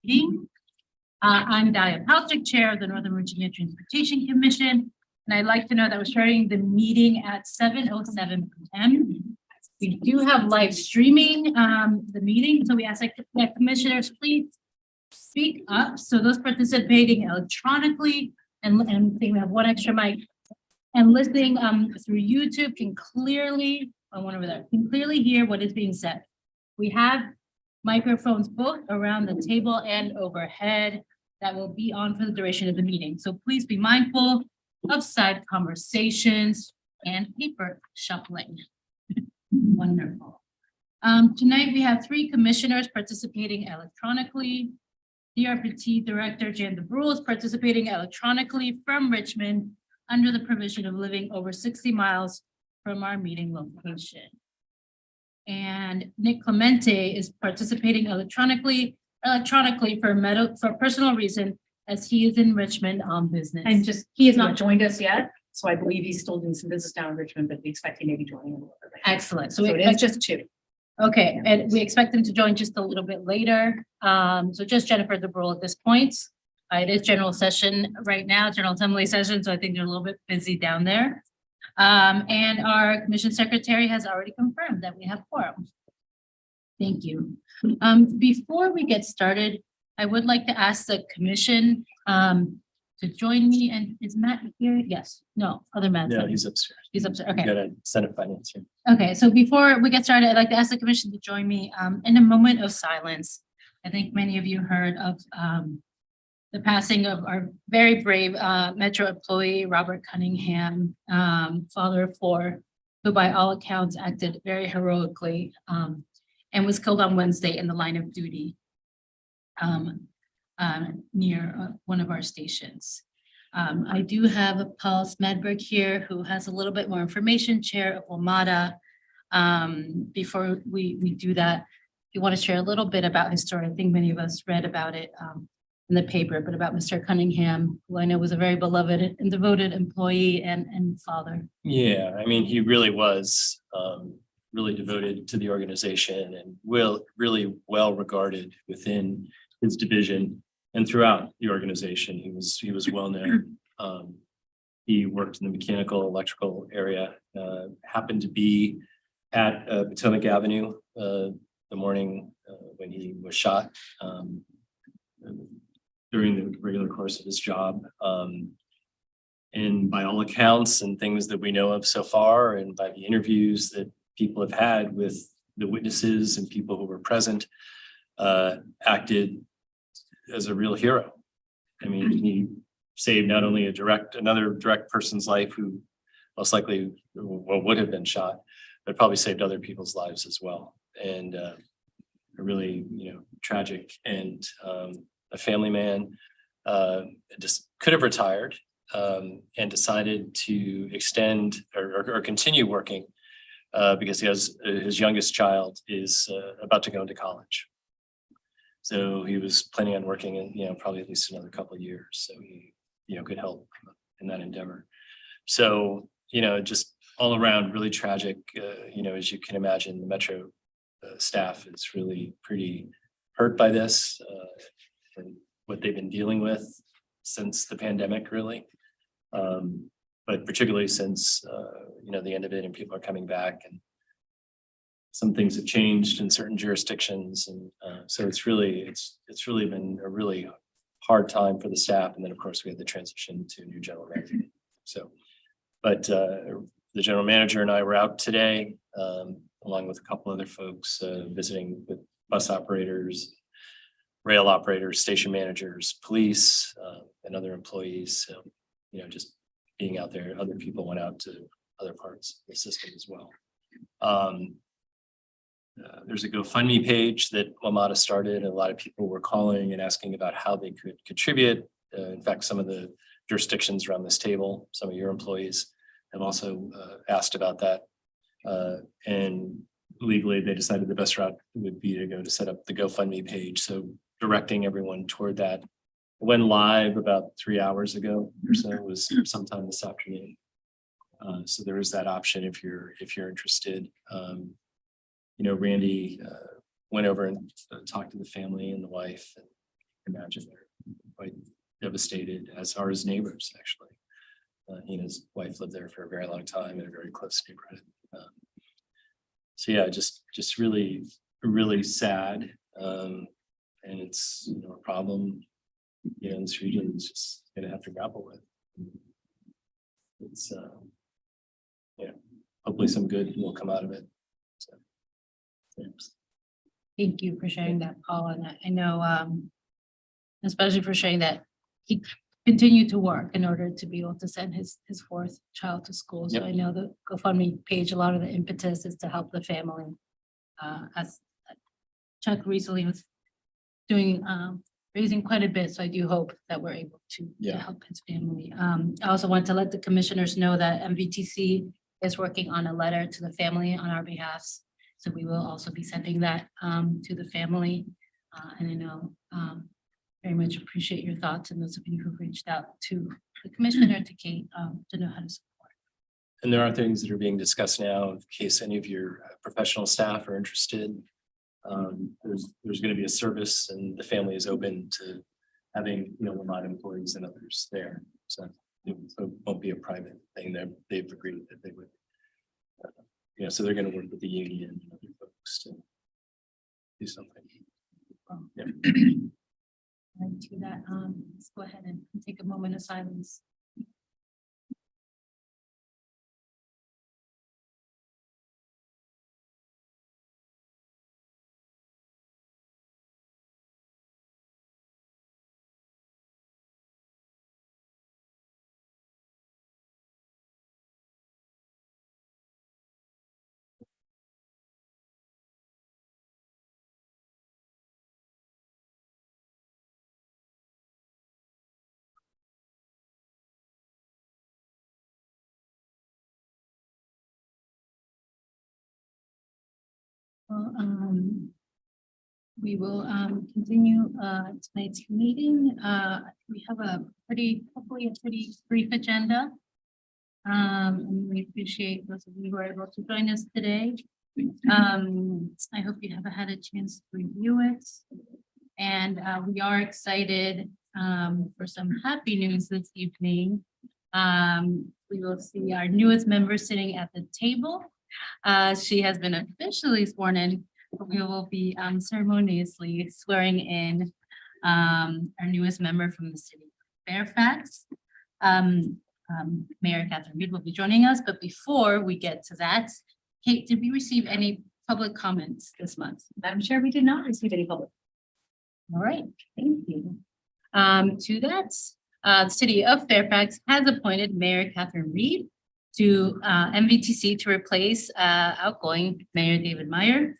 meeting. I'm Dahlia Palcic, Chair of the Northern Virginia Transportation Commission, and I'd like to know that we're starting the meeting at 7:07 p.m. We do have live streaming the meeting, so we ask that commissioners please speak up. So those participating electronically, and I think we have one extra mic, and listening through YouTube can clearly, one over there, can clearly hear what is being said. We have microphones both around the table and overhead that will be on for the duration of the meeting. So please be mindful of side conversations and paper shuffling. Wonderful. Tonight we have 3 commissioners participating electronically. DRPT Director Jan DeBrule is participating electronically from Richmond under the provision of living over 60 miles from our meeting location. And Nick Clemente is participating electronically for personal reason, as he is in Richmond on business. And he has not joined us yet, so I believe he's still doing some business down in Richmond, but we expect he may be joining a little bit later. Excellent. So it is just 2. Okay, and we expect them to join just a little bit later. So just Jennifer DeBrule at this point. It is general session right now, General Assembly session, so I think they're a little bit busy down there. And our commission secretary has already confirmed that we have quorum. Thank you. Before we get started, I would like to ask the commission to join me. And is Matt here? Yes. No, other Matt. No, he's upstairs. He's upstairs. Okay. Got a Senate Finance here. Okay, so before we get started, I'd like to ask the commission to join me in a moment of silence. I think many of you heard of the passing of our very brave Metro employee, Robert Cunningham, father of 4, who by all accounts acted very heroically and was killed on Wednesday in the line of duty near one of our stations. I do have Paul Smedberg here, who has a little bit more information, Chair of WMATA. Before we do that, we want to share a little bit about his story. I think many of us read about it in the paper, but about Mr. Cunningham, who I know was a very beloved and devoted employee and father. Yeah, I mean, he really was really devoted to the organization and really well regarded within his division and throughout the organization. He was well known. He worked in the mechanical, electrical area, happened to be at Potomac Avenue the morning when he was shot during the regular course of his job. And by all accounts and things that we know of so far, and by the interviews that people have had with the witnesses and people who were present, acted as a real hero. I mean, he saved not only another direct person's life who most likely would have been shot, but probably saved other people's lives as well. And a really, tragic and a family man, just could have retired and decided to extend or continue working because he has his youngest child is about to go into college. So he was planning on working in, probably at least another couple of years. So he, could help in that endeavor. So, just all around really tragic, as you can imagine, the Metro staff is really pretty hurt by this and what they've been dealing with since the pandemic, really. But particularly since, the end of it and people are coming back and some things have changed in certain jurisdictions. And so it's really been a really hard time for the staff. And then of course we had the transition to a new general manager. So, but the general manager and I were out today, along with a couple other folks visiting with bus operators, rail operators, station managers, police, and other employees. So, just being out there, other people went out to other parts of the system as well. There's a GoFundMe page that WMATA started, and a lot of people were calling and asking about how they could contribute. In fact, some of the jurisdictions around this table, some of your employees have also asked about that. And legally, they decided the best route would be to set up the GoFundMe page. So directing everyone toward that. It went live about 3 hours ago or so. It was sometime this afternoon. So there is that option if you're interested. Randy went over and talked to the family and the wife, and imagine they're quite devastated, as are his neighbors, actually. He and his wife lived there for a very long time in a very close neighborhood. So yeah, just really, really sad. And it's, you know, a problem, you know, in this region is just gonna have to grapple with. It's, yeah, hopefully some good will come out of it. So, thanks. Thank you for sharing that, Paul, and I know, especially for sharing that he continued to work in order to be able to send his fourth child to school. So Yep. I know the GoFundMe page, a lot of the impetus is to help the family. As Chuck recently was doing, raising quite a bit, so I do hope that we're able to Yeah. help his family. I also want to let the commissioners know that MVTC is working on a letter to the family on our behalf. So we will also be sending that to the family. And I know very much appreciate your thoughts and those of you who've reached out to the commissioner, to Kate, to know how to support. And there are things that are being discussed now, in case any of your professional staff are interested. There's going to be a service, and the family is open to having, you know, Vermont employees and others there. So it won't be a private thing. They've agreed that they would. You know, so they're going to work with the union and other folks to do something. Yeah. And to that, let's go ahead and take a moment of silence. Well, we will continue tonight's meeting. We have hopefully a pretty brief agenda. And we appreciate those of you who are able to join us today. I hope you have had a chance to review it. And we are excited for some happy news this evening. We will see our newest member sitting at the table. She has been officially sworn in. We will be ceremoniously swearing in our newest member from the city of Fairfax. Mayor Catherine Reed will be joining us, but before we get to that, Kate, did we receive any public comments this month? Madam Chair, we did not receive any public. All right, thank you. To that, the city of Fairfax has appointed Mayor Catherine Reed to MVTC to replace outgoing Mayor David Meyer.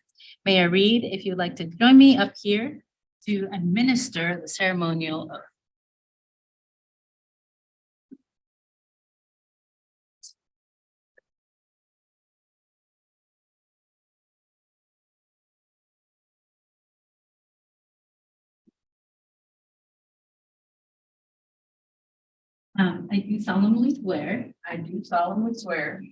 Mayor Reed, if you'd like to join me up here to administer the ceremonial oath. I do solemnly swear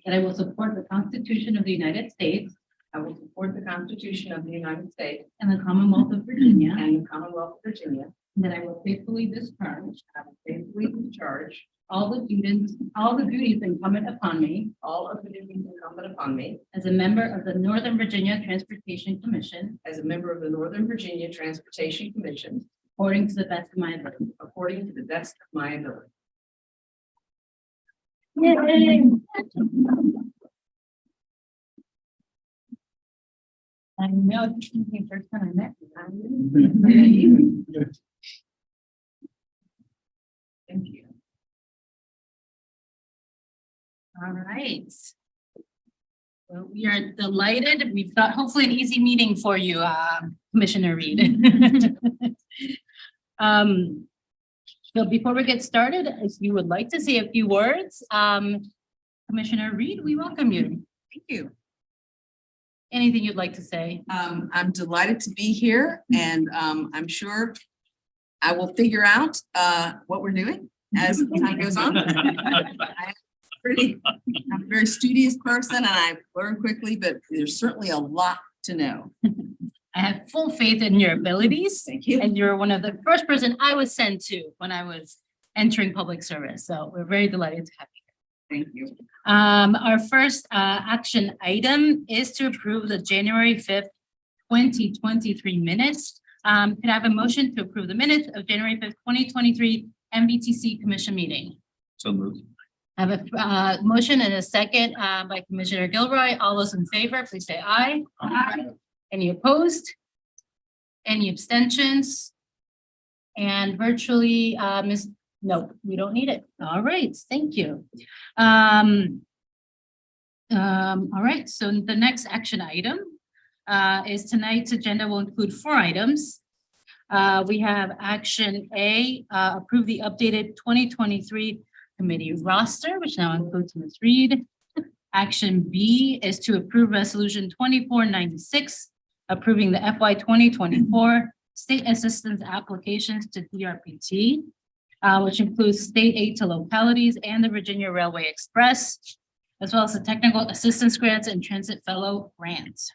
that I will support the Constitution of the United States I will support the Constitution of the United States and the Commonwealth of Virginia, and the Commonwealth of Virginia. and that I will faithfully discharge I will faithfully discharge all the duties incumbent upon me all of the duties incumbent upon me as a member of the Northern Virginia Transportation Commission, as a member of the Northern Virginia Transportation Commission, according to the best of my ability. according to the best of my ability. I know this is the first time I met you. Thank you. All right. Well, we are delighted. We've got hopefully an easy meeting for you, Commissioner Reed. So before we get started, if you would like to say a few words, Commissioner Reed, we welcome you. Thank you. Anything you'd like to say? I'm delighted to be here, and I'm sure I will figure out what we're doing as time goes on. I'm a very studious person and I learn quickly, but there's certainly a lot to know. I have full faith in your abilities. Thank you. And you're one of the first person I was sent to when I was entering public service. So we're very delighted to have you. Thank you. Our first action item is to approve the January 5th, 2023 minutes. Could I have a motion to approve the minutes of January 5th, 2023 NVTC Commission meeting? So moved. I have a motion and a second by Commissioner Gilroy. All those in favor, please say aye. Aye. Any opposed? Any abstentions? And virtually, no, we don't need it. All right, thank you. All right, so the next action item is tonight's agenda will include 4 items. We have action A, approve the updated 2023 committee roster, which now includes Ms. Reed. Action B is to approve resolution 2496, approving the FY 2024 state assistance applications to DRPT, which includes state aid to localities and the Virginia Railway Express, as well as the technical assistance grants and transit fellow grants.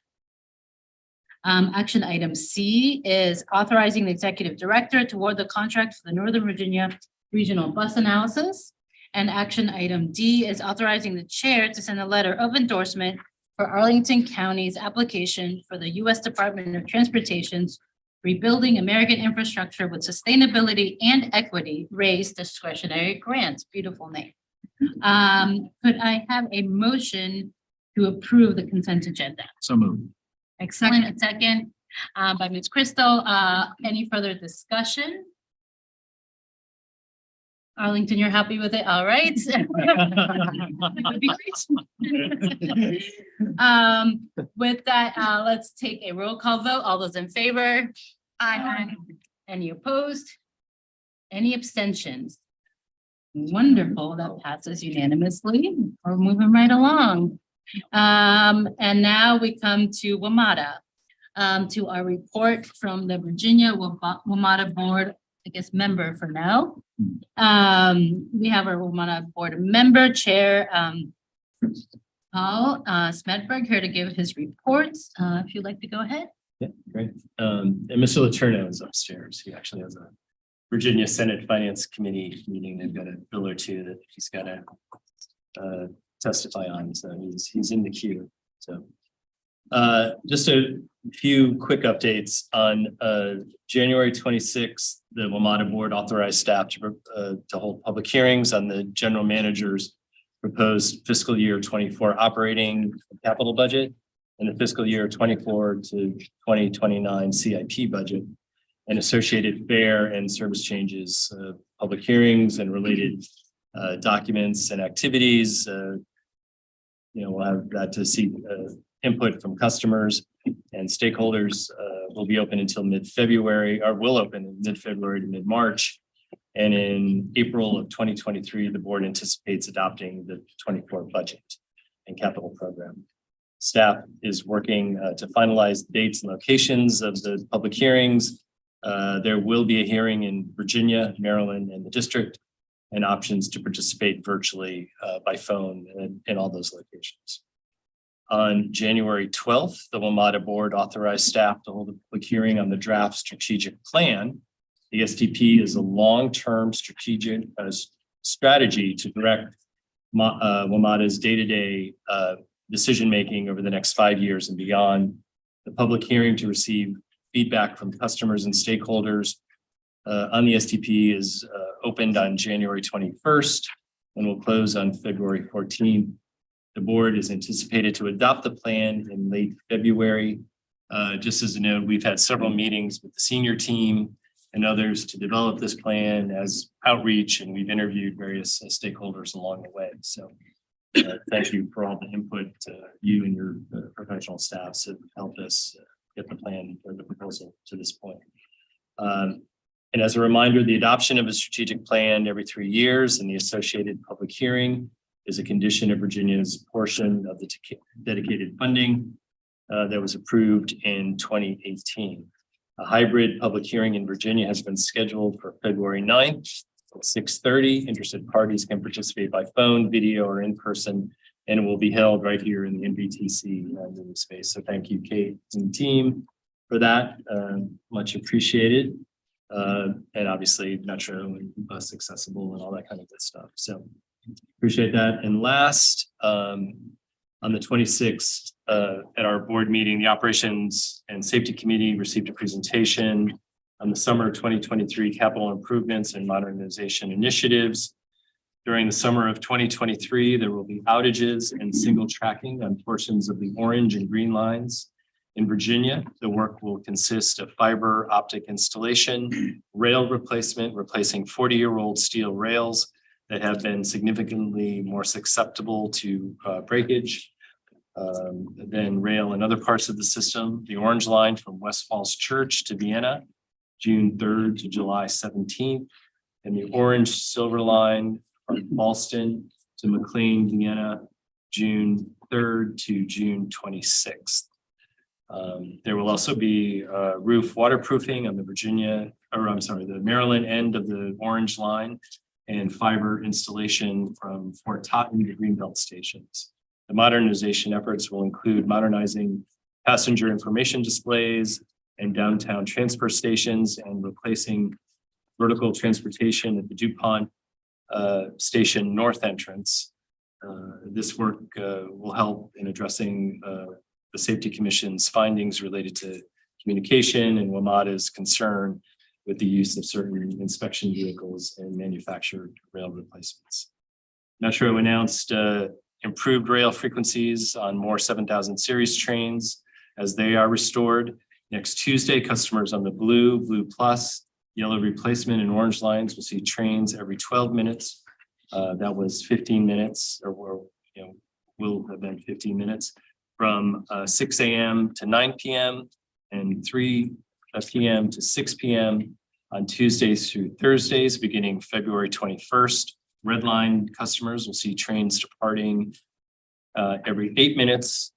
Action item C is authorizing the executive director to award the contract for the Northern Virginia Regional Bus Analysis. And action item D is authorizing the chair to send a letter of endorsement for Arlington County's application for the U.S. Department of Transportation's Rebuilding American Infrastructure with Sustainability and Equity Raised Discretionary Grants. Beautiful name. Could I have a motion to approve the consent agenda? So moved. Excellent. A second by Ms. Crystal. Any further discussion? Arlington, you're happy with it? All right. With that, let's take a roll call vote. All those in favor? Aye. Any opposed? Any abstentions? Wonderful. That passes unanimously. We're moving right along. And now we come to WMATA, to our report from the Virginia WMATA Board, I guess, member for now. We have our WMATA Board member, Chair Paul Smedberg, here to give his reports. If you'd like to go ahead. Yeah, great. And Mr. Letourneau is upstairs. He actually has a Virginia Senate Finance Committee meeting. They've got a bill or two that he's got to testify on. So he's in the queue. So just a few quick updates on January 26th, the WMATA Board authorized staff to hold public hearings on the general manager's proposed fiscal year 24 operating capital budget and the fiscal year 24 to 2029 CIP budget and associated fare and service changes, public hearings and related documents and activities. We'll have that to seek input from customers and stakeholders. Will be open until mid-February, or will open in mid-February to mid-March. And in April of 2023, the board anticipates adopting the 24 budget and capital program. Staff is working to finalize the dates and locations of the public hearings. There will be a hearing in Virginia, Maryland, and the district, and options to participate virtually by phone in all those locations. On January 12th, the WMATA Board authorized staff to hold a public hearing on the draft strategic plan. The STP is a long-term strategic strategy to direct WMATA's day-to-day decision-making over the next 5 years and beyond. The public hearing to receive feedback from customers and stakeholders on the STP is opened on January 21st and will close on February 14th. The board is anticipated to adopt the plan in late February. Just as a note, we've had several meetings with the senior team and others to develop this plan as outreach, and we've interviewed various stakeholders along the way. So thank you for all the input you and your professional staffs have helped us get the plan or the proposal to this point. And as a reminder, the adoption of a strategic plan every 3 years and the associated public hearing is a condition of Virginia's portion of the dedicated funding that was approved in 2018. A hybrid public hearing in Virginia has been scheduled for February 9th at 6:30. Interested parties can participate by phone, video, or in person, and it will be held right here in the NVTC meeting space. So thank you, Kate and team, for that. Much appreciated. And obviously Metro and bus accessible and all that kind of good stuff. So appreciate that. And last, on the 26th, at our board meeting, the Operations and Safety Committee received a presentation on the summer 2023 capital improvements and modernization initiatives. During the summer of 2023, there will be outages and single tracking on portions of the orange and green lines. In Virginia, the work will consist of fiber optic installation, rail replacement, replacing 40-year-old steel rails that have been significantly more susceptible to breakage than rail in other parts of the system. The orange line from West Falls Church to Vienna, June 3rd to July 17th, and the orange silver line from Boston to McLean, Vienna, June 3rd to June 26th. There will also be roof waterproofing on the the Maryland end of the orange line and fiber installation from Fort Totten to Greenbelt stations. The modernization efforts will include modernizing passenger information displays and downtown transfer stations and replacing vertical transportation at the DuPont station north entrance. This work will help in addressing the Safety Commission's findings related to communication and WMATA's concern with the use of certain inspection vehicles and manufactured rail replacements. Metro announced improved rail frequencies on more 7000 series trains as they are restored. Next Tuesday, customers on the Blue Plus, yellow replacement and orange lines will see trains every 12 minutes. That was 15 minutes or will have been 15 minutes from 6 a.m. to 9 p.m. and 3 p.m. to 6 p.m. on Tuesdays through Thursdays, beginning February 21st. Red Line customers will see trains departing every 8 minutes.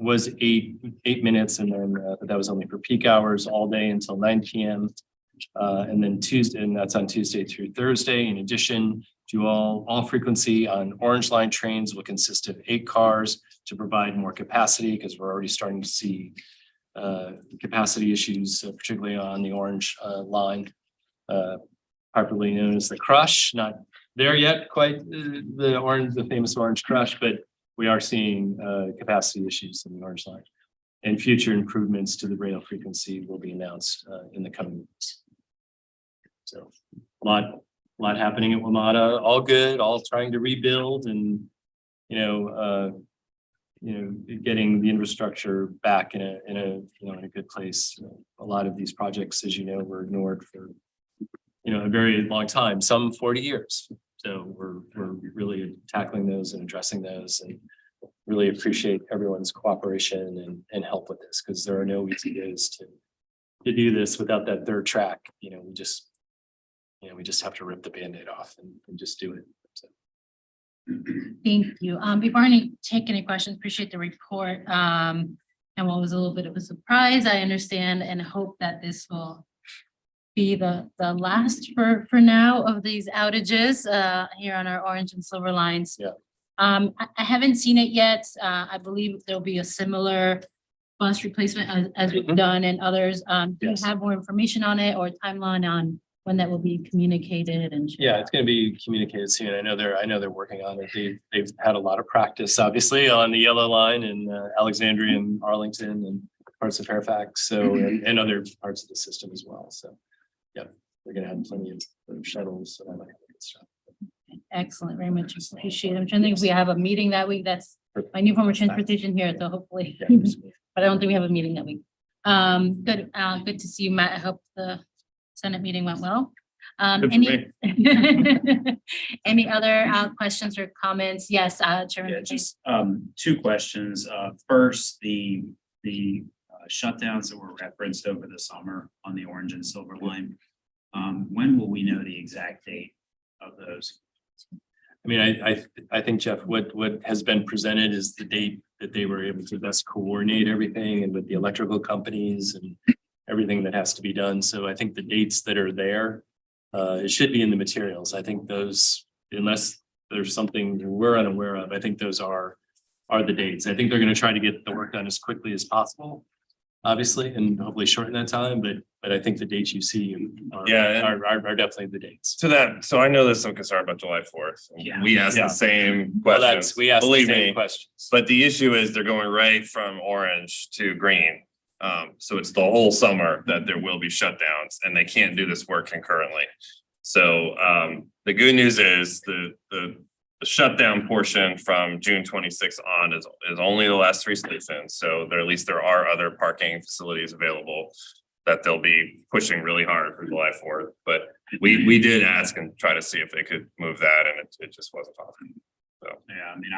Was eight minutes, and then but that was only for peak hours all day until 9 p.m. And then Tuesday, and that's on Tuesday through Thursday. In addition, all frequency on Orange Line trains will consist of 8 cars to provide more capacity, because we're already starting to see capacity issues, particularly on the Orange Line, popularly known as the Crush. Not there yet, quite the famous Orange Crush, but we are seeing capacity issues in the Orange Line. And future improvements to the rail frequency will be announced in the coming weeks. So a lot happening at WMATA, all good, all trying to rebuild and, getting the infrastructure back in a good place. A lot of these projects, as you know, were ignored for, a very long time, some 40 years. So we're really tackling those and addressing those, and really appreciate everyone's cooperation and help with this, because there are no easy ways to do this without that third track. We just have to rip the Band-Aid off and just do it. So. Thank you. Before I take any questions, appreciate the report. And what was a little bit of a surprise, I understand and hope that this will be the last for now of these outages here on our orange and silver lines. Yeah. I haven't seen it yet. I believe there'll be a similar bus replacement as we've done and others. Do Yes. you have more information on it or a timeline on when that will be communicated and? Yeah, it's going to be communicated soon. I know they're working on it. They've had a lot of practice, obviously, on the yellow line in Alexandria and Arlington and parts of Fairfax, so and other parts of the system as well. So, yeah, we're going to have plenty of shuttles and all that good stuff. Excellent, very much appreciate it. I'm trying to think if we have a meeting that week. That's my new form of transportation here, so hopefully, Yeah. but I don't think we have a meeting that week. Good, good to see you, Matt. I hope the Senate meeting went well. Good for Any other questions or comments? Yes, Chairman. Yeah, just two questions. First, the shutdowns that were referenced over the summer on the orange and silver line. When will we know the exact date of those? I mean, I think, Jeff, what has been presented is the date that they were able to best coordinate everything, and with the electrical companies and everything that has to be done. So I think the dates that are there, it should be in the materials. I think those, unless there's something we're unaware of, I think those are the dates. I think they're going to try to get the work done as quickly as possible. obviously, and hopefully shorten that time, but I think the dates you see are, Yeah, and- are definitely the dates. To that, so I know there's some concern about July 4th. Yeah. We asked Yeah. the same Well, questions, we asked the believe same me, questions. but the issue is they're going right from orange to green. So it's the whole summer that there will be shutdowns and they can't do this work concurrently. So the good news is the shutdown portion from June 26th on is only the last 3 stations. So there, at least there are other parking facilities available that they'll be pushing really hard for July 4th. But we did ask and try to see if they could move that and it just wasn't possible. Yeah, I mean,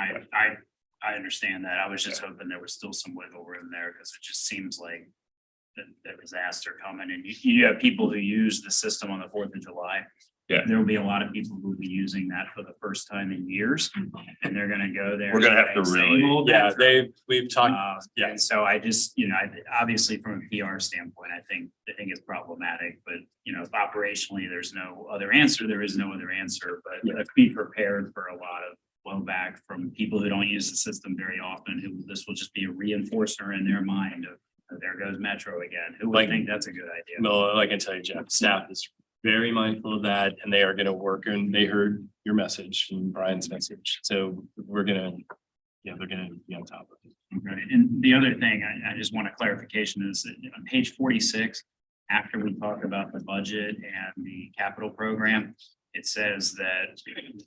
I understand that. I was just hoping there was still some wiggle room there because it just seems like the disaster coming and you have people who use the system on the 4th of July. Yeah. There will be a lot of people who will be using that for the first time in years and they're gonna go there. We're gonna have to saying, really- "Same old Yeah, metro." we've talked, Yeah, and so I just, you know, obviously from a PR standpoint, I think it's problematic, but you know, if operationally, there's no other answer, there is no other answer, but let's be prepared for a lot of blowback from people who don't use the system very often, who this will just be a reinforcer in their mind of, there goes Metro again. Who would Like- think that's a good idea? no, I can tell you, Jeff, staff is very mindful of that and they are gonna work and they heard your message and Brian's message. So they're gonna be on top of it. Okay, and the other thing, I just want a clarification is that on page 46, after we talk about the budget and the capital program, it says that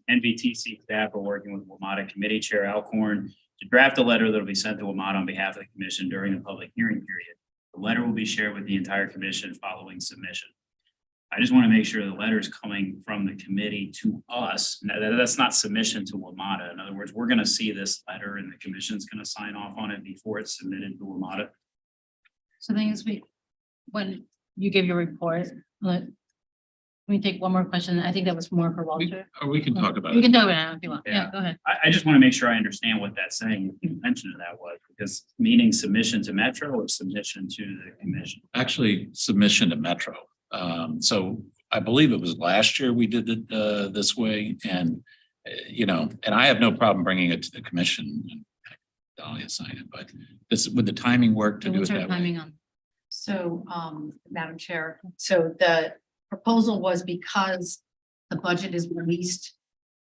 NVTC staff are working with WMATA Committee Chair Alcorn to draft a letter that will be sent to WMATA on behalf of the commission during the public hearing period. The letter will be shared with the entire commission following submission. I just want to make sure the letter is coming from the committee to us. Now, that's not submission to WMATA. In other words, we're going to see this letter and the commission's going to sign off on it before it's submitted to WMATA. So the thing is, when you give your report, let me take one more question. I think that was more for Walter. We can talk about We it. can talk about it now if you want. Yeah, Yeah. go ahead. I just want to make sure I understand what that's saying, what the intention of that was, because meaning submission to Metro or submission to the commission? Actually, submission to Metro. So I believe it was last year we did it this way and, you know, and I have no problem bringing it to the commission. And Dahlia sign it, but this, would the timing work to So do it what's our that way? timing on? So, Madam Chair, so the proposal was because the budget is released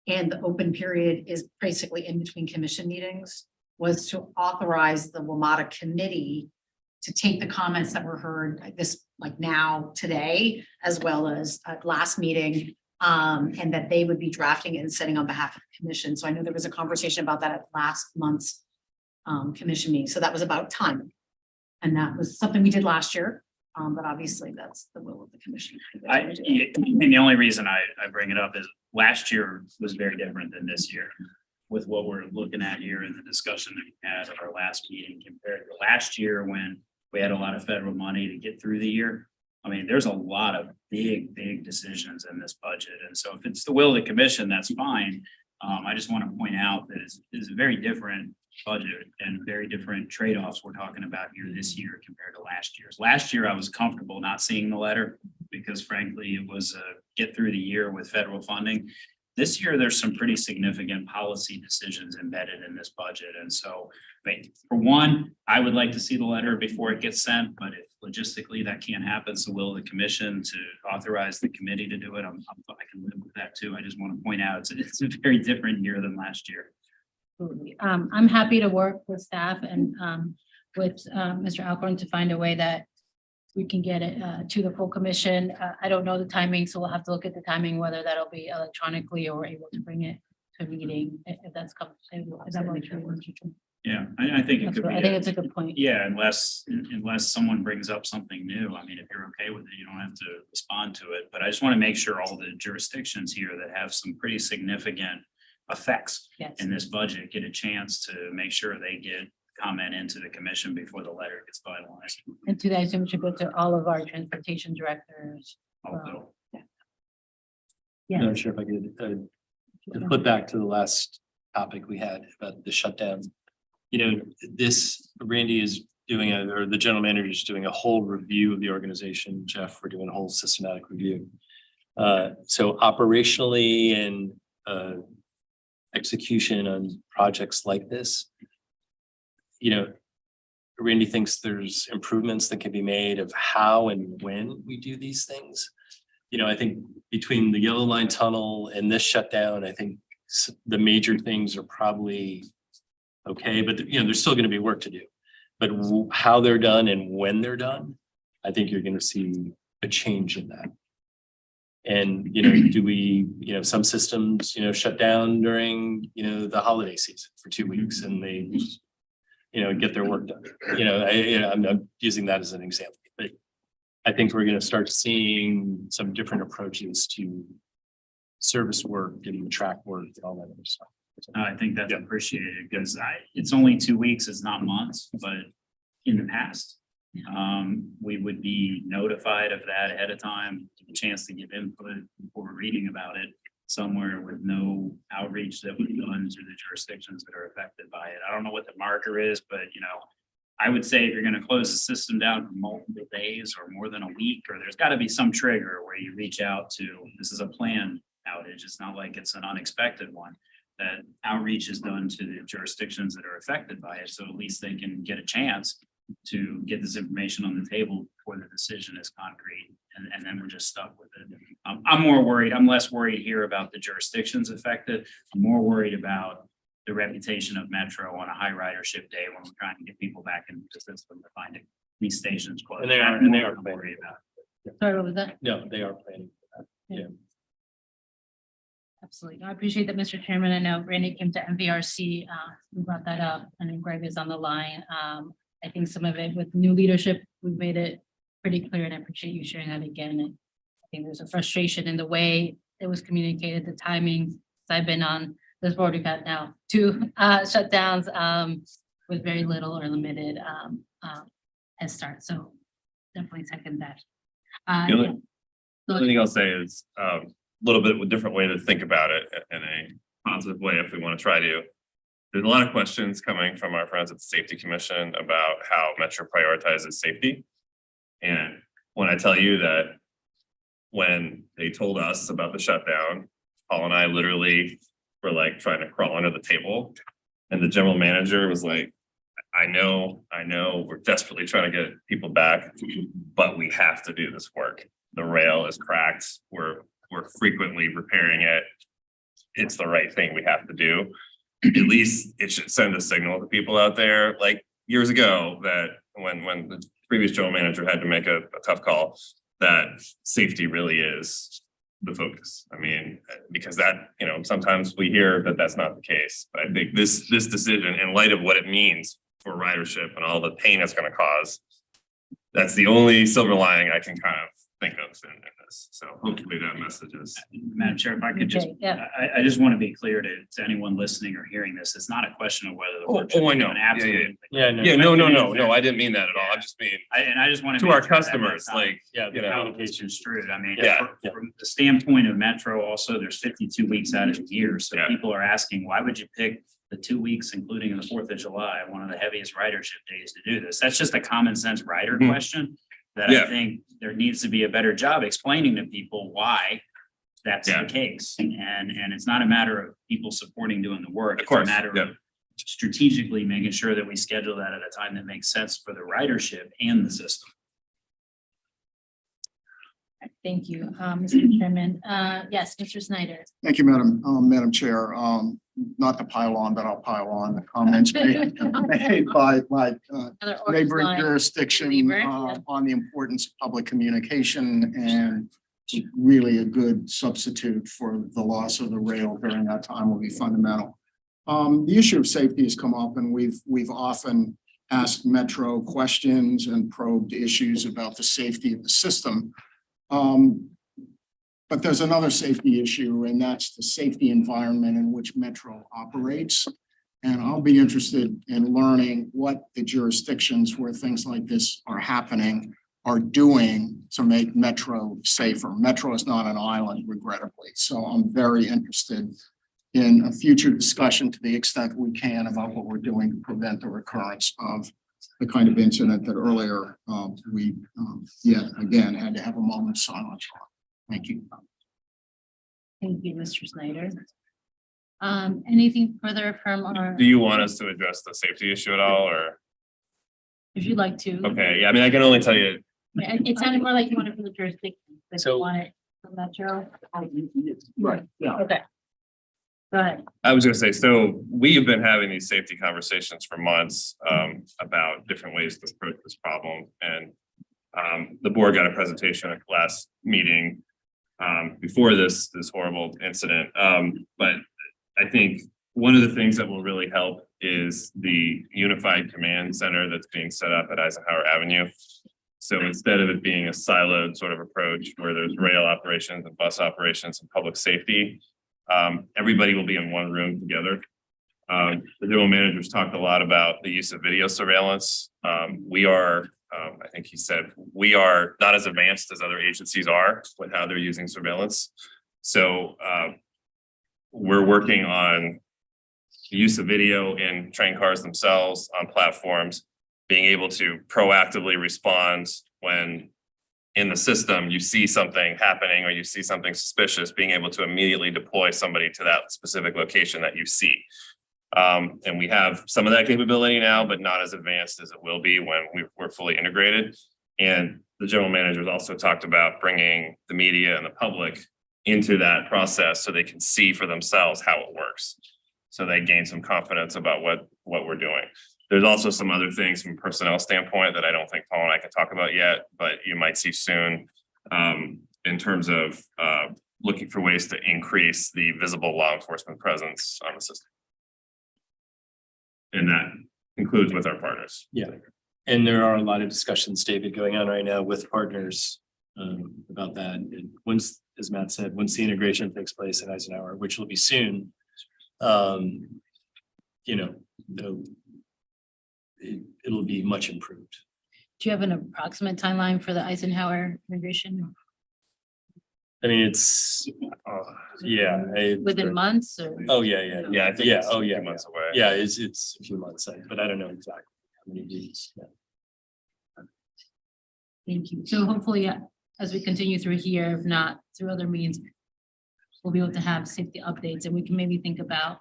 and the open period is basically in between commission meetings, was to authorize the WMATA committee to take the comments that were heard like this, like now, today, as well as at last meeting, and that they would be drafting it and setting on behalf of the commission. So I know there was a conversation about that at last month's commission meeting. So that was about time. And that was something we did last year, but obviously that's the will of the commission. I mean, the only reason I bring it up is last year was very different than this year. With what we're looking at here in the discussion that we had at our last meeting compared to last year when we had a lot of federal money to get through the year. I mean, there's a lot of big decisions in this budget. And so if it's the will of the commission, that's fine. I just want to point out that it's a very different budget and very different trade-offs we're talking about here this year compared to last year's. Last year, I was comfortable not seeing the letter because frankly, it was a get through the year with federal funding. This year, there's some pretty significant policy decisions embedded in this budget. And so, for one, I would like to see the letter before it gets sent, but if logistically that can't happen, so will the commission to authorize the committee to do it. I can live with that too. I just want to point out it's a very different year than last year. I'm happy to work with staff and with Mr. Alcorn to find a way that we can get it to the full commission. I don't know the timing, so we'll have to look at the timing, whether that'll be electronically or able to bring it to a meeting if that's coming. Yeah, I think it could be. I think it's a good point. Yeah, unless someone brings up something new. I mean, if you're okay with it, you don't have to respond to it. But I just want to make sure all the jurisdictions here that have some pretty significant effects Yes. in this budget get a chance to make sure they get comment into the commission before the letter gets finalized. And to that, I assume it should go to all of our transportation directors. Also, Yeah. I'm not sure if I could to flip back to the last topic we had about the shutdown. You know, this Randy is doing or the general manager is doing a whole review of the organization. Jeff, we're doing a whole systematic review. So operationally and execution on projects like this, you know, Randy thinks there's improvements that can be made of how and when we do these things. You know, I think between the yellow line tunnel and this shutdown, I think the major things are probably okay, but you know, there's still gonna be work to do. But how they're done and when they're done, I think you're gonna see a change in that. And, you know, do we, you know, some systems, you know, shut down during, you know, the holiday season for 2 weeks and they, you know, get their work done. You know, I'm using that as an example, but I think we're gonna start seeing some different approaches to service work and the track work and all that other stuff. I think that's appreciated because it's only 2 weeks, it's not months, but in the past. We would be notified of that ahead of time, give a chance to give input before reading about it somewhere with no outreach that was done to the jurisdictions that are affected by it. I don't know what the marker is, but you know, I would say if you're gonna close the system down for multiple days or more than a week, or there's gotta be some trigger where you reach out to, this is a planned outage. It's not like it's an unexpected one. That outreach is done to the jurisdictions that are affected by it, so at least they can get a chance to get this information on the table before the decision is concrete, and then we're just stuck with it. I'm less worried here about the jurisdictions affected. I'm more worried about the reputation of Metro on a high ridership day when we're trying to get people back into the system to find these stations closed. And they are I'm worried about. Sorry, what was that? No, they are planning for that. Yeah. Absolutely. I appreciate that, Mr. Chairman. I know Randy came to NVRC, we brought that up, and then Greg is on the line. I think some of it with new leadership, we've made it pretty clear, and I appreciate you sharing that again. And I think there's a frustration in the way it was communicated, the timing. I've been on this board, we've had now 2 shutdowns with very little or limited head start. So definitely second that. The only thing I'll say is a little bit of a different way to think about it in a positive way if we want to try to. There's a lot of questions coming from our friends at the Safety Commission about how Metro prioritizes safety. And when I tell you that when they told us about the shutdown, Paul and I literally were like trying to crawl under the table. And the general manager was like, I know, we're desperately trying to get people back, but we have to do this work. The rail is cracked. We're frequently repairing it. It's the right thing we have to do. At least it should send a signal to people out there, like years ago, that when the previous general manager had to make a tough call, that safety really is the focus. I mean, because that, you know, sometimes we hear that that's not the case. But I think this decision, in light of what it means for ridership and all the pain it's going to cause, that's the only silver lining I can kind of think of in this. So hopefully that message is. Madam Chair, if I could just, Okay, yeah. I just want to be clear to anyone listening or hearing this. It's not a question of whether the work should I be know. done. Absolutely. Yeah, no. Yeah, no, I didn't mean that at all. I just mean I just want to. to our customers, like, Yeah, you know, It's construed. I mean, Yeah. from the standpoint of Metro, also, there's 52 weeks out of the year. So Yeah. people are asking, why would you pick the 2 weeks, including the 4th of July, one of the heaviest ridership days to do this? That's just a common sense rider Mhm. question that Yeah. I think there needs to be a better job explaining to people why that's Yeah. the case. And it's not a matter of people supporting doing the work. Of It's a course, matter yeah. of strategically making sure that we schedule that at a time that makes sense for the ridership and the system. Thank you, Mr. Chairman. Yes, Mr. Snyder. Thank you, Madam Chair. Not to pile on, but I'll pile on the comments made by my Another orange neighboring line. jurisdiction Neighbor, yeah. on the importance of public communication and really a good substitute for the loss of the rail during that time will be fundamental. The issue of safety has come up, and we've often asked Metro questions and probed issues about the safety of the system. But there's another safety issue, and that's the safety environment in which Metro operates. And I'll be interested in learning what the jurisdictions where things like this are happening are doing to make Metro safer. Metro is not an island, regrettably. So I'm very interested in a future discussion to the extent we can about what we're doing to prevent the recurrence of the kind of incident that earlier we yet again had to have a moment's silence on. Thank you. Thank you, Mr. Snyder. Anything further from our? Do you want us to address the safety issue at all, or? if you'd like to. Okay, yeah, I mean, I can only tell you, It sounded more like you wanted for the jurisdiction, but you So- want it from Metro. Right, yeah. Okay. Go ahead. I was gonna say, so we have been having these safety conversations for months about different ways to approach this problem. And the board got a presentation at the last meeting before this horrible incident. But I think one of the things that will really help is the unified command center that's being set up at Eisenhower Avenue. So instead of it being a siloed sort of approach where there's rail operations and bus operations and public safety, everybody will be in one room together. The general managers talked a lot about the use of video surveillance. We are, I think he said, we are not as advanced as other agencies are with how they're using surveillance. So we're working on the use of video in train cars themselves, on platforms, being able to proactively respond when in the system you see something happening or you see something suspicious, being able to immediately deploy somebody to that specific location that you see. And we have some of that capability now, but not as advanced as it will be when we're fully integrated. And the general managers also talked about bringing the media and the public into that process so they can see for themselves how it works. So they gain some confidence about what we're doing. There's also some other things from a personnel standpoint that I don't think Paul and I can talk about yet, but you might see soon in terms of looking for ways to increase the visible law enforcement presence on the system. And that includes with our partners. Yeah. And there are a lot of discussions, David, going on right now with partners about that. And once, as Matt said, once the integration takes place at Eisenhower, which will be soon, you know, it'll be much improved. Do you have an approximate timeline for the Eisenhower integration? I mean, it's, yeah. Within months or? Oh, yeah. Yeah, I think Yeah, it's oh, a few yeah, months away. Yeah, it's a few months, but I don't know exactly how many days. Yeah. Thank you. So hopefully, as we continue through here, if not through other means, we'll be able to have safety updates and we can maybe think about,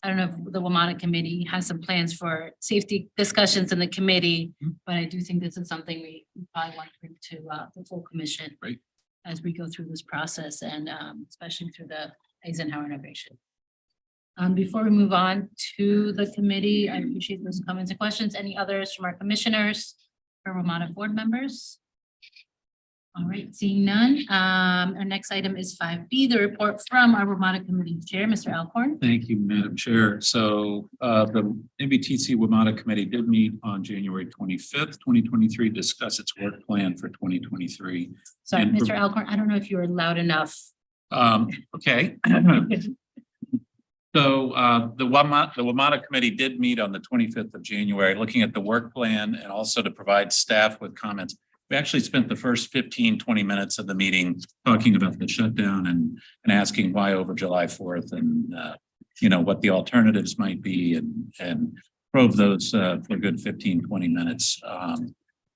I don't know if the WMATA committee has some plans for safety discussions in the committee, but I do think this is something we probably want to bring to the full commission. Right. As we go through this process and especially through the Eisenhower integration. Before we move on to the committee, I appreciate those comments and questions. Any others from our commissioners or WMATA board members? All right, seeing none. Our next item is 5B, the report from our WMATA committee chair, Mr. Alcorn. Thank you, Madam Chair. So the NVTC WMATA committee did meet on January 25th, 2023, discuss its work plan for 2023. Sorry, And- Mr. Alcorn, I don't know if you were loud enough. Okay. So the WMATA committee did meet on the 25th of January, looking at the work plan and also to provide staff with comments. We actually spent the first 15-20 minutes of the meeting talking about the shutdown and asking why over July 4th and you know, what the alternatives might be and probe those for a good 15-20 minutes.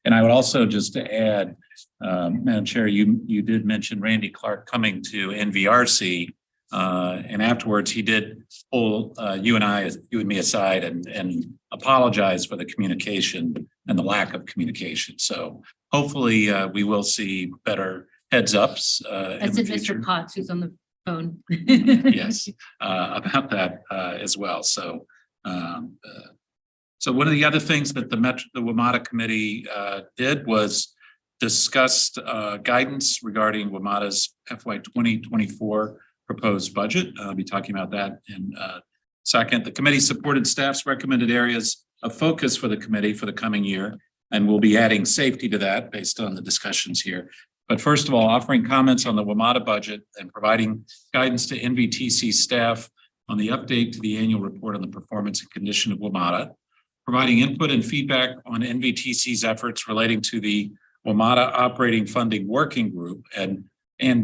And I would also just to add, Madam Chair, you did mention Randy Clark coming to NVRC. And afterwards, he did pull you and me aside and apologize for the communication and the lack of communication. So hopefully we will see better heads ups in That's the it, future. Mr. Potts, who's on the phone. Yes, about that as well. So so one of the other things that the WMATA committee did was discussed guidance regarding WMATA's FY 2024 proposed budget. I'll be talking about that in a second. The committee supported staff's recommended areas of focus for the committee for the coming year, and we'll be adding safety to that based on the discussions here. But first of all, offering comments on the WMATA budget and providing guidance to NVTC staff on the update to the annual report on the performance and condition of WMATA, providing input and feedback on NVTC's efforts relating to the WMATA operating funding working group and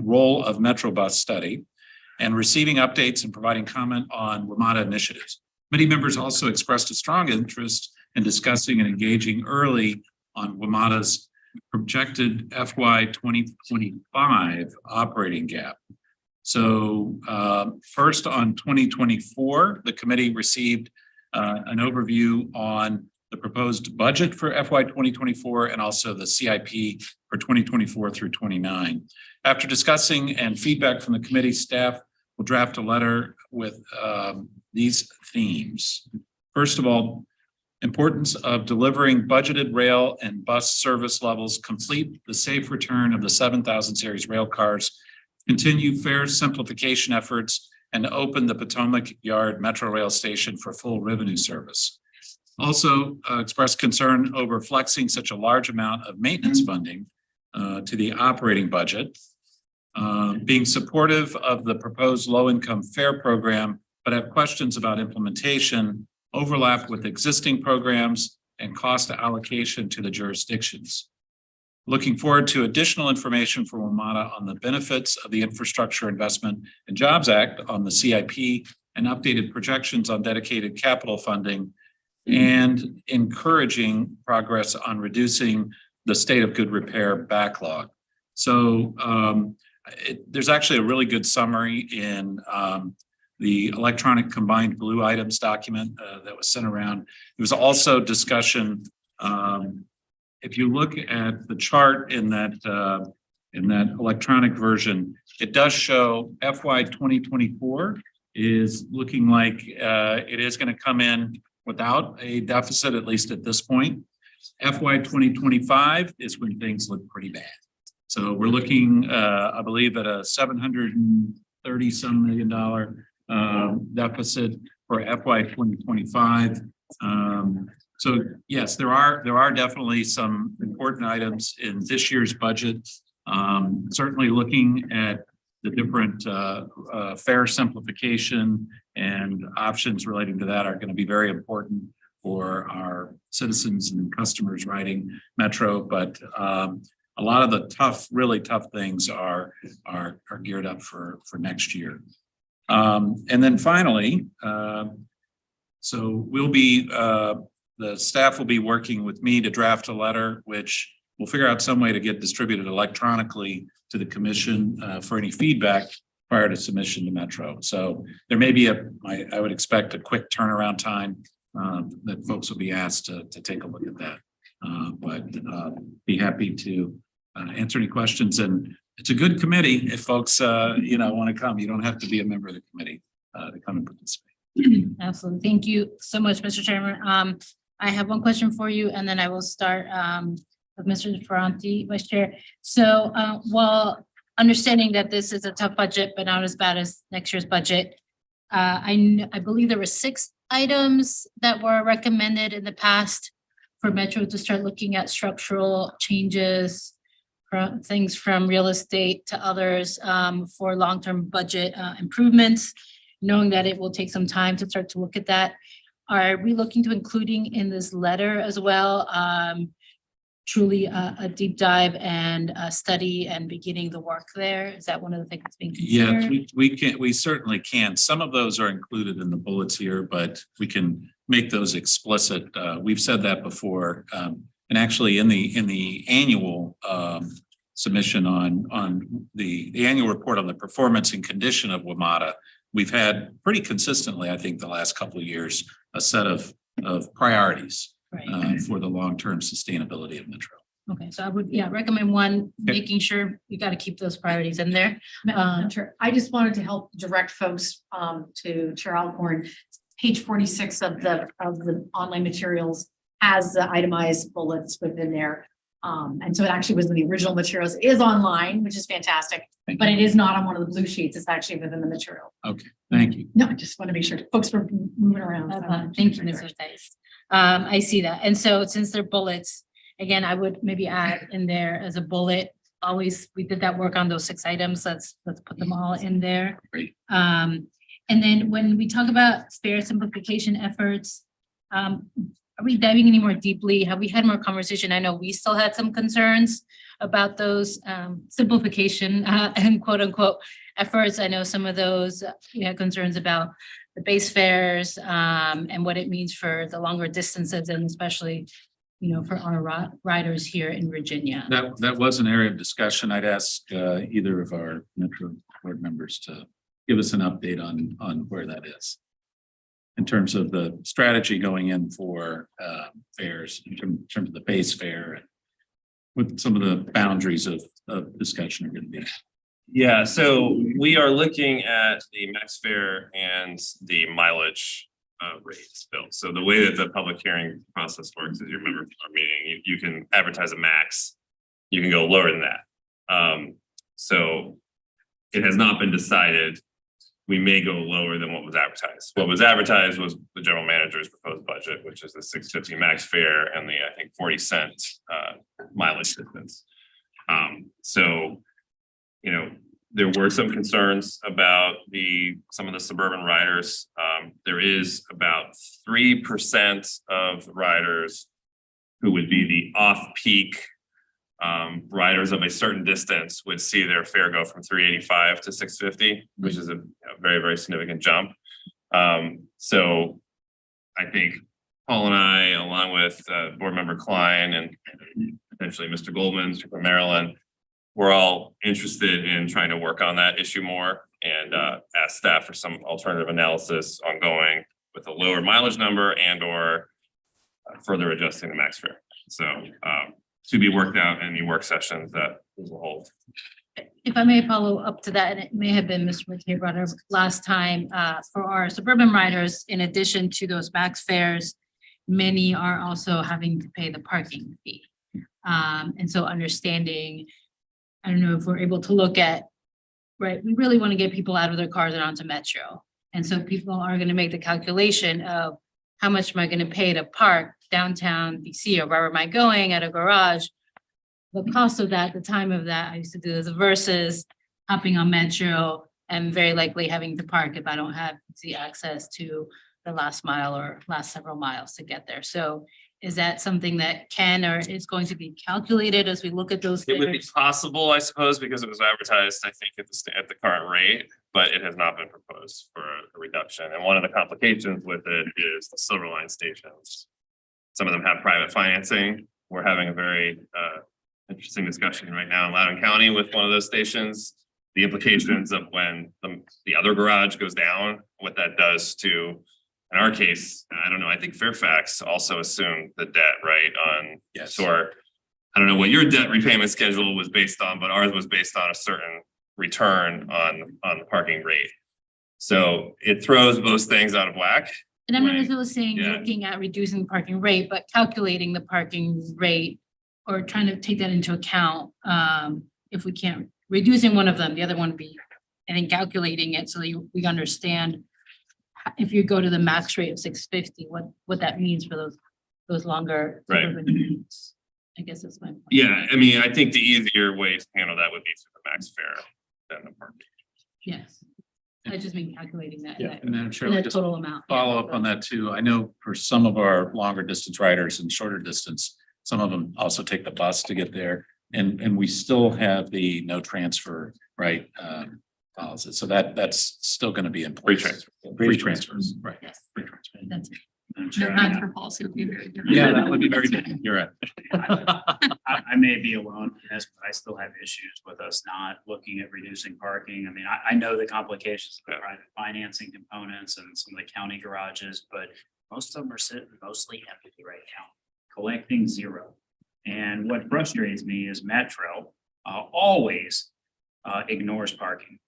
role of Metrobus study, and receiving updates and providing comment on WMATA initiatives. Many members also expressed a strong interest in discussing and engaging early on WMATA's projected FY 2025 operating gap. So first on 2024, the committee received an overview on the proposed budget for FY 2024 and also the CIP for 2024 through 29. After discussing and feedback from the committee, staff will draft a letter with these themes. First of all, importance of delivering budgeted rail and bus service levels, complete the safe return of the 7,000 series rail cars, continue fare simplification efforts, and open the Potomac Yard Metro Rail Station for full revenue service. Also expressed concern over flexing such a large amount of maintenance funding to the operating budget. Being supportive of the proposed low-income fare program, but have questions about implementation, overlap with existing programs, and cost allocation to the jurisdictions. Looking forward to additional information from WMATA on the benefits of the Infrastructure Investment and Jobs Act on the CIP and updated projections on dedicated capital funding, and encouraging progress on reducing the state of good repair backlog. So there's actually a really good summary in the electronic combined blue items document that was sent around. There was also discussion. If you look at the chart in that electronic version, it does show FY 2024 is looking like it is going to come in without a deficit, at least at this point. FY 2025 is when things look pretty bad. So we're looking, I believe, at a $730-some million deficit for FY 2025. So yes, there are definitely some important items in this year's budget. Certainly looking at the different fare simplification and options relating to that are going to be very important for our citizens and customers riding Metro. But a lot of the really tough things are geared up for next year. And then finally, so we'll be the staff will be working with me to draft a letter, which we'll figure out some way to get distributed electronically to the commission for any feedback prior to submission to Metro. So there may be I would expect a quick turnaround time that folks will be asked to take a look at that. But be happy to answer any questions. And it's a good committee if folks want to come. You don't have to be a member of the committee to come and participate. Absolutely. Thank you so much, Mr. Chairman. I have one question for you, and then I will start with Mr. Ferranti, Vice Chair. So while understanding that this is a tough budget, but not as bad as next year's budget, I believe there were 6 items that were recommended in the past for Metro to start looking at structural changes, things from real estate to others for long-term budget improvements, knowing that it will take some time to start to look at that. Are we looking to including in this letter as well, truly a deep dive and a study and beginning the work there? Is that one of the things that's being considered? Yes, we certainly can. Some of those are included in the bullets here, but we can make those explicit. We've said that before. And actually in the annual submission on the annual report on the performance and condition of WMATA, we've had pretty consistently, I think, the last couple of years, a set of priorities for the long-term sustainability of Metro. Okay, so I would, recommend one, making sure you got to keep those priorities in there. Sure. I just wanted to help direct folks to Chair Alcorn. Page 46 of the online materials has the itemized bullets within there. And so it actually was in the original materials. It is online, which is fantastic, but it is not on one of the blue sheets. It's actually within the material. Okay, thank you. No, I just want to make sure folks were moving around. Thank you, Mrs. Tice. I see that. And so since they're bullets, again, I would maybe add in there as a bullet, always, we did that work on those 6 items. Let's put them all in there. Great. And then when we talk about fare simplification efforts, are we diving any more deeply? Have we had more conversation? I know we still had some concerns about those simplification and quote unquote efforts. I know some of those we had concerns about the base fares and what it means for the longer distances, and especially, for our riders here in Virginia. That was an area of discussion. I'd ask either of our Metro board members to give us an update on where that is. in terms of the strategy going in for fares, in terms of the base fare, and what some of the boundaries of discussion are going to be. Yeah, so we are looking at the max fare and the mileage rates built. So the way that the public hearing process works, as you remember from our meeting, you can advertise a max. You can go lower than that. So it has not been decided. We may go lower than what was advertised. What was advertised was the general manager's proposed budget, which is the $6.50 max fare and the, I think, 40-cent mileage distance. So, you know, there were some concerns about some of the suburban riders. There is about 3% of riders who would be the off-peak riders of a certain distance would see their fare go from $3.85 to $6.50, which is a very, very significant jump. So I think Paul and I, along with board member Klein and potentially Mr. Goldman, Mr. Maryland, we're all interested in trying to work on that issue more and ask staff for some alternative analysis ongoing with a lower mileage number and or further adjusting the max fare. So to be worked out in the work sessions that we will hold. If I may follow up to that, and it may have been Mr. McKay brought up last time, for our suburban riders, in addition to those max fares, many are also having to pay the parking fee. And so understanding, I don't know if we're able to look at, right, we really want to get people out of their cars and onto Metro. And so people are going to make the calculation of how much am I going to pay to park downtown DC or wherever am I going at a garage? The cost of that, the time of that, I used to do this versus hopping on Metro and very likely having to park if I don't have the access to the last mile or last several miles to get there. So is that something that can or is going to be calculated as we look at those It would be fares? possible, I suppose, because it was advertised, I think, at the current rate, but it has not been proposed for a reduction. And one of the complications with it is the Silver Line stations. Some of them have private financing. We're having a very interesting discussion right now in Loudoun County with one of those stations. The implications of when the other garage goes down, what that does to, in our case, I don't know, I think Fairfax also assumed the debt, right, on. Yes. So I don't know what your debt repayment schedule was based on, but ours was based on a certain return on the parking rate. So it throws those things out of whack. And I'm not Right. necessarily saying Yeah. looking at reducing the parking rate, but calculating the parking rate or trying to take that into account. If we can't, reducing one of them, the other one would be, and then calculating it so that we understand if you go to the max rate of $6.50, what that means for those longer. Right. suburban commutes. I guess that's my point. Yeah, I mean, I think the easier way to handle that would be through the max fare than the parking. Yes. I just mean calculating that. Yeah, and Madam Chair, In I a just total amount. follow up on that too. I know for some of our longer distance riders and shorter distance, some of them also take the bus to get there. And we still have the no transfer, right? Policy. So that's still going to be in Free place. transfer. Free transfers, right? Yes. Free transfer. That's it. Madam The Chair, transfer policy would be very different. Yeah, that would be very different. You're right. I may be alone in this, but I still have issues with us not looking at reducing parking. I mean, I know the complications of the private financing components and some of the county garages, but most of them are sitting mostly empty right now, collecting zero. And what frustrates me is Metro always ignores parking.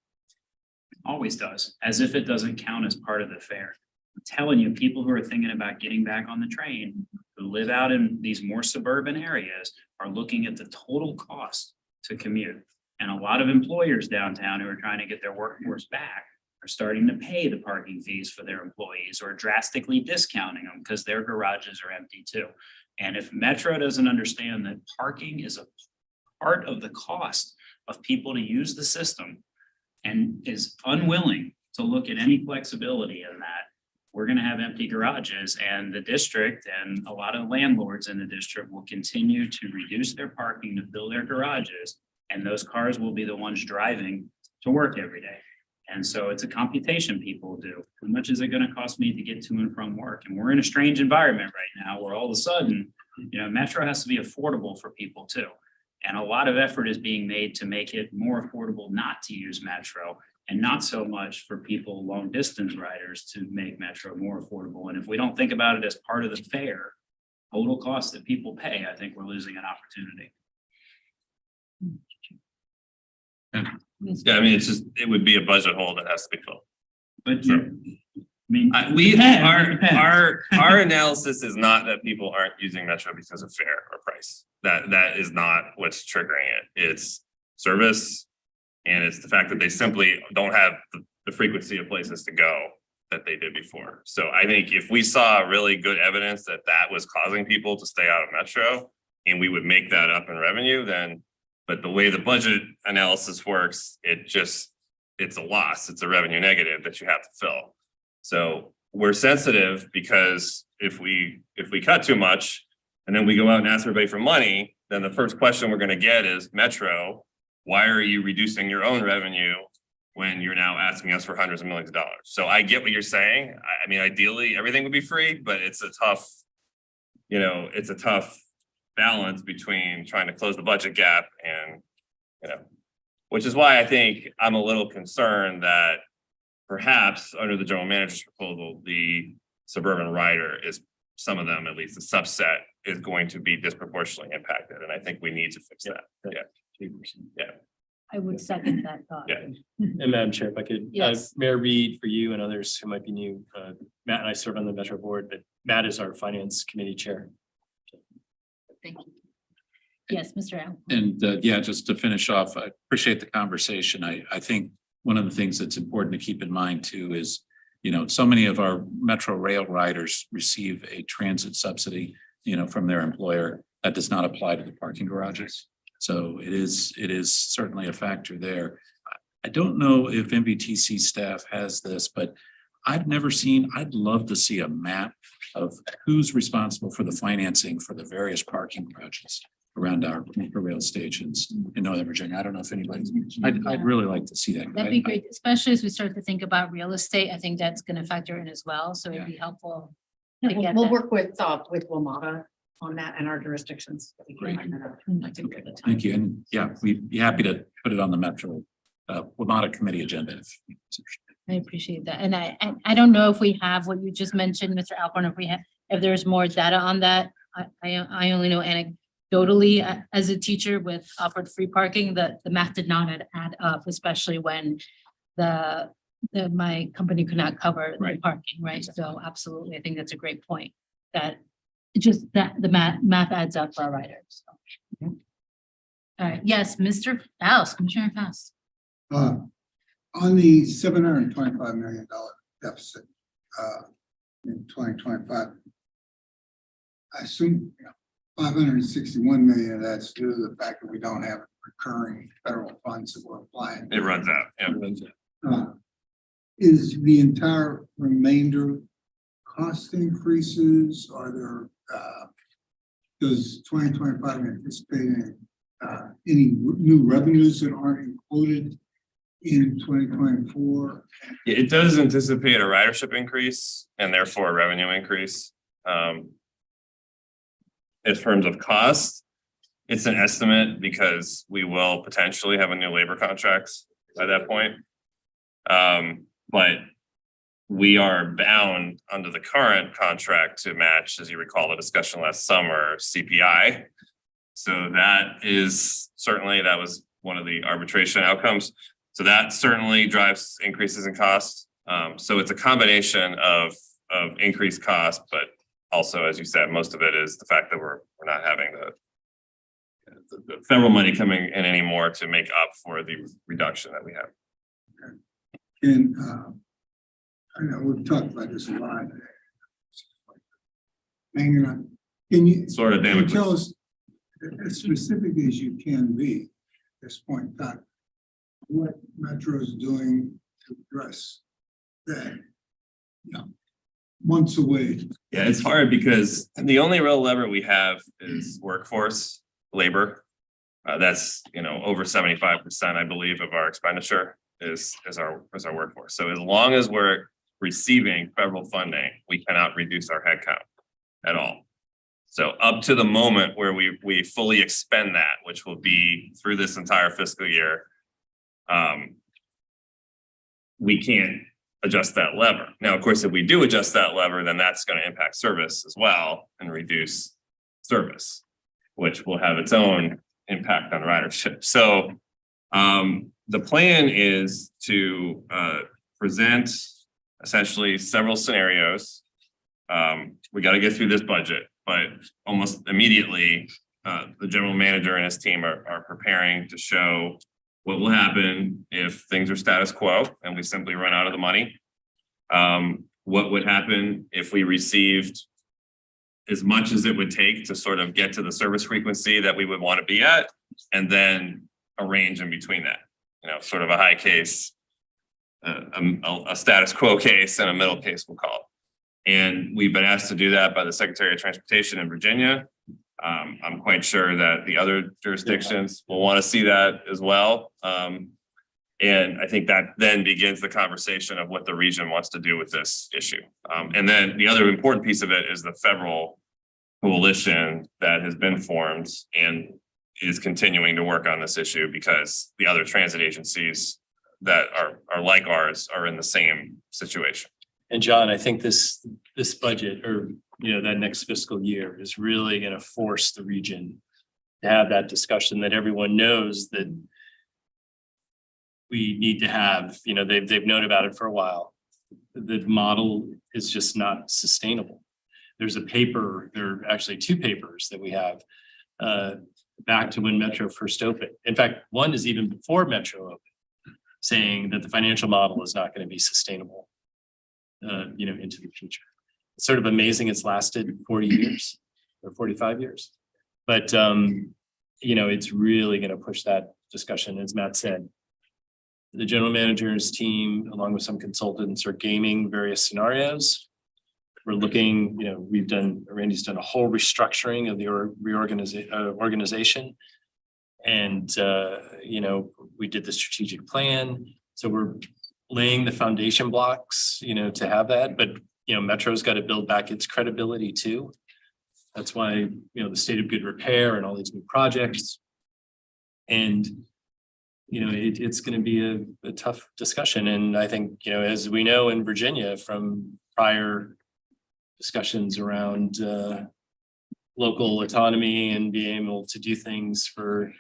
Always does, as if it doesn't count as part of the fare. I'm telling you, people who are thinking about getting back on the train, who live out in these more suburban areas, are looking at the total cost to commute. And a lot of employers downtown who are trying to get their workforce back are starting to pay the parking fees for their employees or drastically discounting them because their garages are empty too. And if Metro doesn't understand that parking is a part of the cost of people to use the system and is unwilling to look at any flexibility in that, we're going to have empty garages, and the district and a lot of landlords in the district will continue to reduce their parking to fill their garages, and those cars will be the ones driving to work every day. And so it's a computation people do. How much is it going to cost me to get to and from work? And we're in a strange environment right now where all of a sudden, Metro has to be affordable for people too. And a lot of effort is being made to make it more affordable not to use Metro. and not so much for people, long distance riders, to make Metro more affordable. And if we don't think about it as part of the fare, total cost that people pay, I think we're losing an opportunity. Yeah, I mean, it's just, it would be a budget hole that has to be filled. But Sure. I mean. Our analysis is not that people aren't using Metro because of fare or price. That is not what's triggering it. It's service. And it's the fact that they simply don't have the frequency of places to go that they did before. So I think if we saw really good evidence that that was causing people to stay out of Metro, and we would make that up in revenue, then, but the way the budget analysis works, it's a loss. It's a revenue negative that you have to fill. So we're sensitive because if we cut too much and then we go out and ask everybody for money, then the first question we're going to get is, Metro, why are you reducing your own revenue when you're now asking us for hundreds of millions of dollars? So I get what you're saying. I mean, ideally, everything would be free, but it's a tough balance between trying to close the budget gap and, which is why I think I'm a little concerned that perhaps under the general manager's proposal, the suburban rider is, some of them, at least a subset, is going to be disproportionately impacted. And I think we need to fix that. Yeah. Yeah. I would second that thought. Yeah. And Madam Chair, if I could, Yes. Mayor Reed, for you and others who might be new, Matt and I serve on the Metro board, but Matt is our finance committee chair. Thank you. Yes, Mr. Allen. And yeah, just to finish off, I appreciate the conversation. I think one of the things that's important to keep in mind too is, so many of our Metro rail riders receive a transit subsidy, from their employer. That does not apply to the parking garages. So it is certainly a factor there. I don't know if NVTC staff has this, but I'd love to see a map of who's responsible for the financing for the various parking garages around our rail stations in Northern Virginia. I don't know if anybody's, I'd really like to see that. That'd be great, especially as we start to think about real estate. I think that's going to factor in as well. So it'd be helpful. to get We'll that. work with WMATA on that and our jurisdictions. Great. I think we have the time. Thank you. And yeah, we'd be happy to put it on the Metro, WMATA committee agenda. I appreciate that. And I don't know if we have what you just mentioned, Mr. Alcorn, if there's more data on that. I only know anecdotally as a teacher with offered free parking, the math did not add up, especially when my company could not cover the Right. parking, right? So absolutely, I think that's a great point, that just that the math adds up for our riders. So. All right, yes, Mr. Faust, Commissioner Faust. On the $725 million deficit in 2025, I assume 561 million of that's due to the fact that we don't have recurring federal funds that we're applying. It runs out. Yeah. Is the entire remainder cost increases? Are there, does 2025 anticipate any new revenues that aren't included in 2024? It does anticipate a ridership increase and therefore a revenue increase. In terms of cost, it's an estimate because we will potentially have a new labor contract by that point. But we are bound under the current contract to match, as you recall, the discussion last summer, CPI. So that was one of the arbitration outcomes. So that certainly drives increases in cost. So it's a combination of increased cost, but also, as you said, most of it is the fact that we're not having the federal money coming in anymore to make up for the reduction that we have. And I know we've talked about this a lot. Hanging on. Can you tell us as specific as you can be at this point in time, what Metro is doing to address that? Months away. Yeah, it's hard because the only real lever we have is workforce, labor. That's, over 75%, I believe, of our expenditure is our workforce. So as long as we're receiving federal funding, we cannot reduce our headcount at all. So up to the moment where we fully expend that, which will be through this entire fiscal year, we can't adjust that lever. Now, of course, if we do adjust that lever, then that's gonna impact service as well and reduce service, which will have its own impact on ridership. So the plan is to present essentially several scenarios. We got to get through this budget, but almost immediately, the general manager and his team are preparing to show what will happen if things are status quo and we simply run out of the money. What would happen if we received as much as it would take to sort of get to the service frequency that we would want to be at, and then a range in between that, you know, sort of a high case, a status quo case and a middle case, we'll call it. And we've been asked to do that by the Secretary of Transportation in Virginia. I'm quite sure that the other jurisdictions will want to see that as well. And I think that then begins the conversation of what the region wants to do with this issue. And then the other important piece of it is the federal coalition that has been formed and is continuing to work on this issue, because the other transit agencies that are like ours are in the same situation. And John, I think this budget, or, you know, that next fiscal year is really gonna force the region to have that discussion that everyone knows that we need to have. You know, they've known about it for a while. The model is just not sustainable. There's a paper, there are actually two papers that we have back to when Metro first opened. In fact, one is even before Metro opened, saying that the financial model is not going to be sustainable, you know, into the future. It's sort of amazing it's lasted 40 years or 45 years. But, you know, it's really going to push that discussion, as Matt said. The general manager's team, along with some consultants, are gaming various scenarios. We're looking, you know, Randy's done a whole restructuring of the organization. And, you know, we did the strategic plan. So we're laying the foundation blocks, you know, to have that. But, you know, Metro's got to build back its credibility too. That's why, you know, the state of good repair and all these new projects. And, you know, it's going to be a tough discussion. And I think, you know, as we know in Virginia from prior discussions around local autonomy and being able to do things for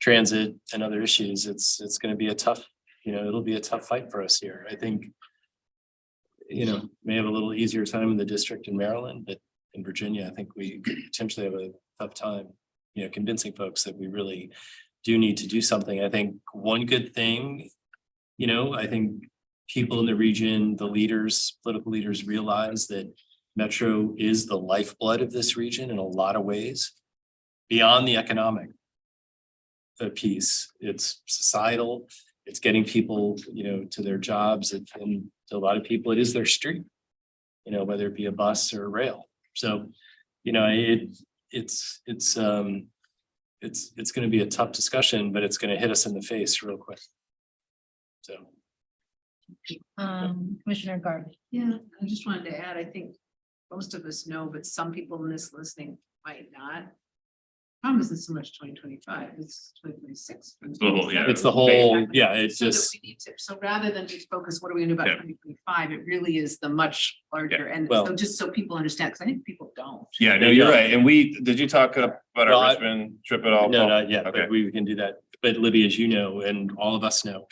transit and other issues, it's going to be a tough, you know, it'll be a tough fight for us here. I think, you know, may have a little easier time in the district in Maryland, but in Virginia, I think we could potentially have a tough time, you know, convincing folks that we really do need to do something. I think one good thing, you know, I think people in the region, the leaders, political leaders realize that Metro is the lifeblood of this region in a lot of ways, beyond the economic piece. It's societal, it's getting people, you know, to their jobs, and to a lot of people, it is their street, you know, whether it be a bus or a rail. So, you know, it's going to be a tough discussion, but it's going to hit us in the face real quick. So. Commissioner Garvey. Yeah, I just wanted to add, I think most of us know, but some people in this listening might not. Problem isn't so much 2025, it's 2026. It's the whole, yeah. It's the whole, yeah, it's So that just, we need to, so rather than just focus, what are we gonna do about Yeah. 2025, it really is the much larger, and Well- so just so people understand, because I think people don't. Yeah, no, you're right. And did you talk about Well, our I- Richmond trip at all? no, Paul? not yet, Okay. but we can do that. But Libby, as you know, and all of us know,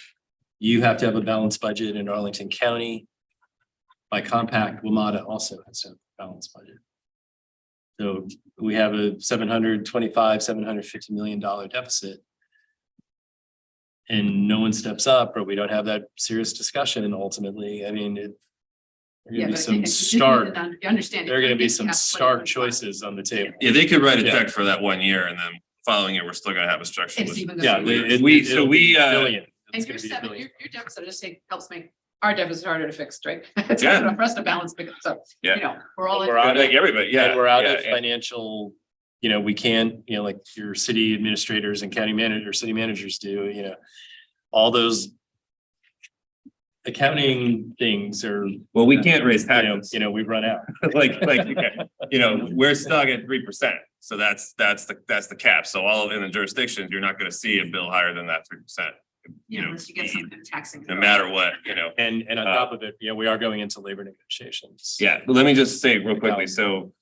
you have to have a balanced budget in Arlington County. By compact, WMATA also has a balanced budget. So we have a $750 million deficit. And no one steps up, or we don't have that serious discussion ultimately. I mean, there are Yeah, gonna be but I some think you just need stark, to understand. there are gonna be some Yeah, stark 2025. choices on the table. Yeah, they could write a Yeah. check for that 1 year, and then following year, we're still gonna have a structural It's issue. even. Yeah, gonna be worse. it'll be a billion. It's And gonna your be a seven, billion. your deficit, just say, helps make our deficit harder to fix, right? It's Yeah. harder for us to balance, because, so, Yeah. you know, we're all. in- We're out Like everybody, yeah. And we're out yeah, of yeah. financial, you know, we can't, you know, like your city administrators and county manager, city managers do, you know, all those accounting things are, Well, we can't raise you know, taxes. we've run out. You know, we're stuck at 3%. So that's the cap. So all in the jurisdictions, you're not gonna see a bill higher than that 3%. you know, Unless you get some taxing. no matter what, you know. And on top of it, we are going into labor negotiations. Yeah, but let me just say real quickly, so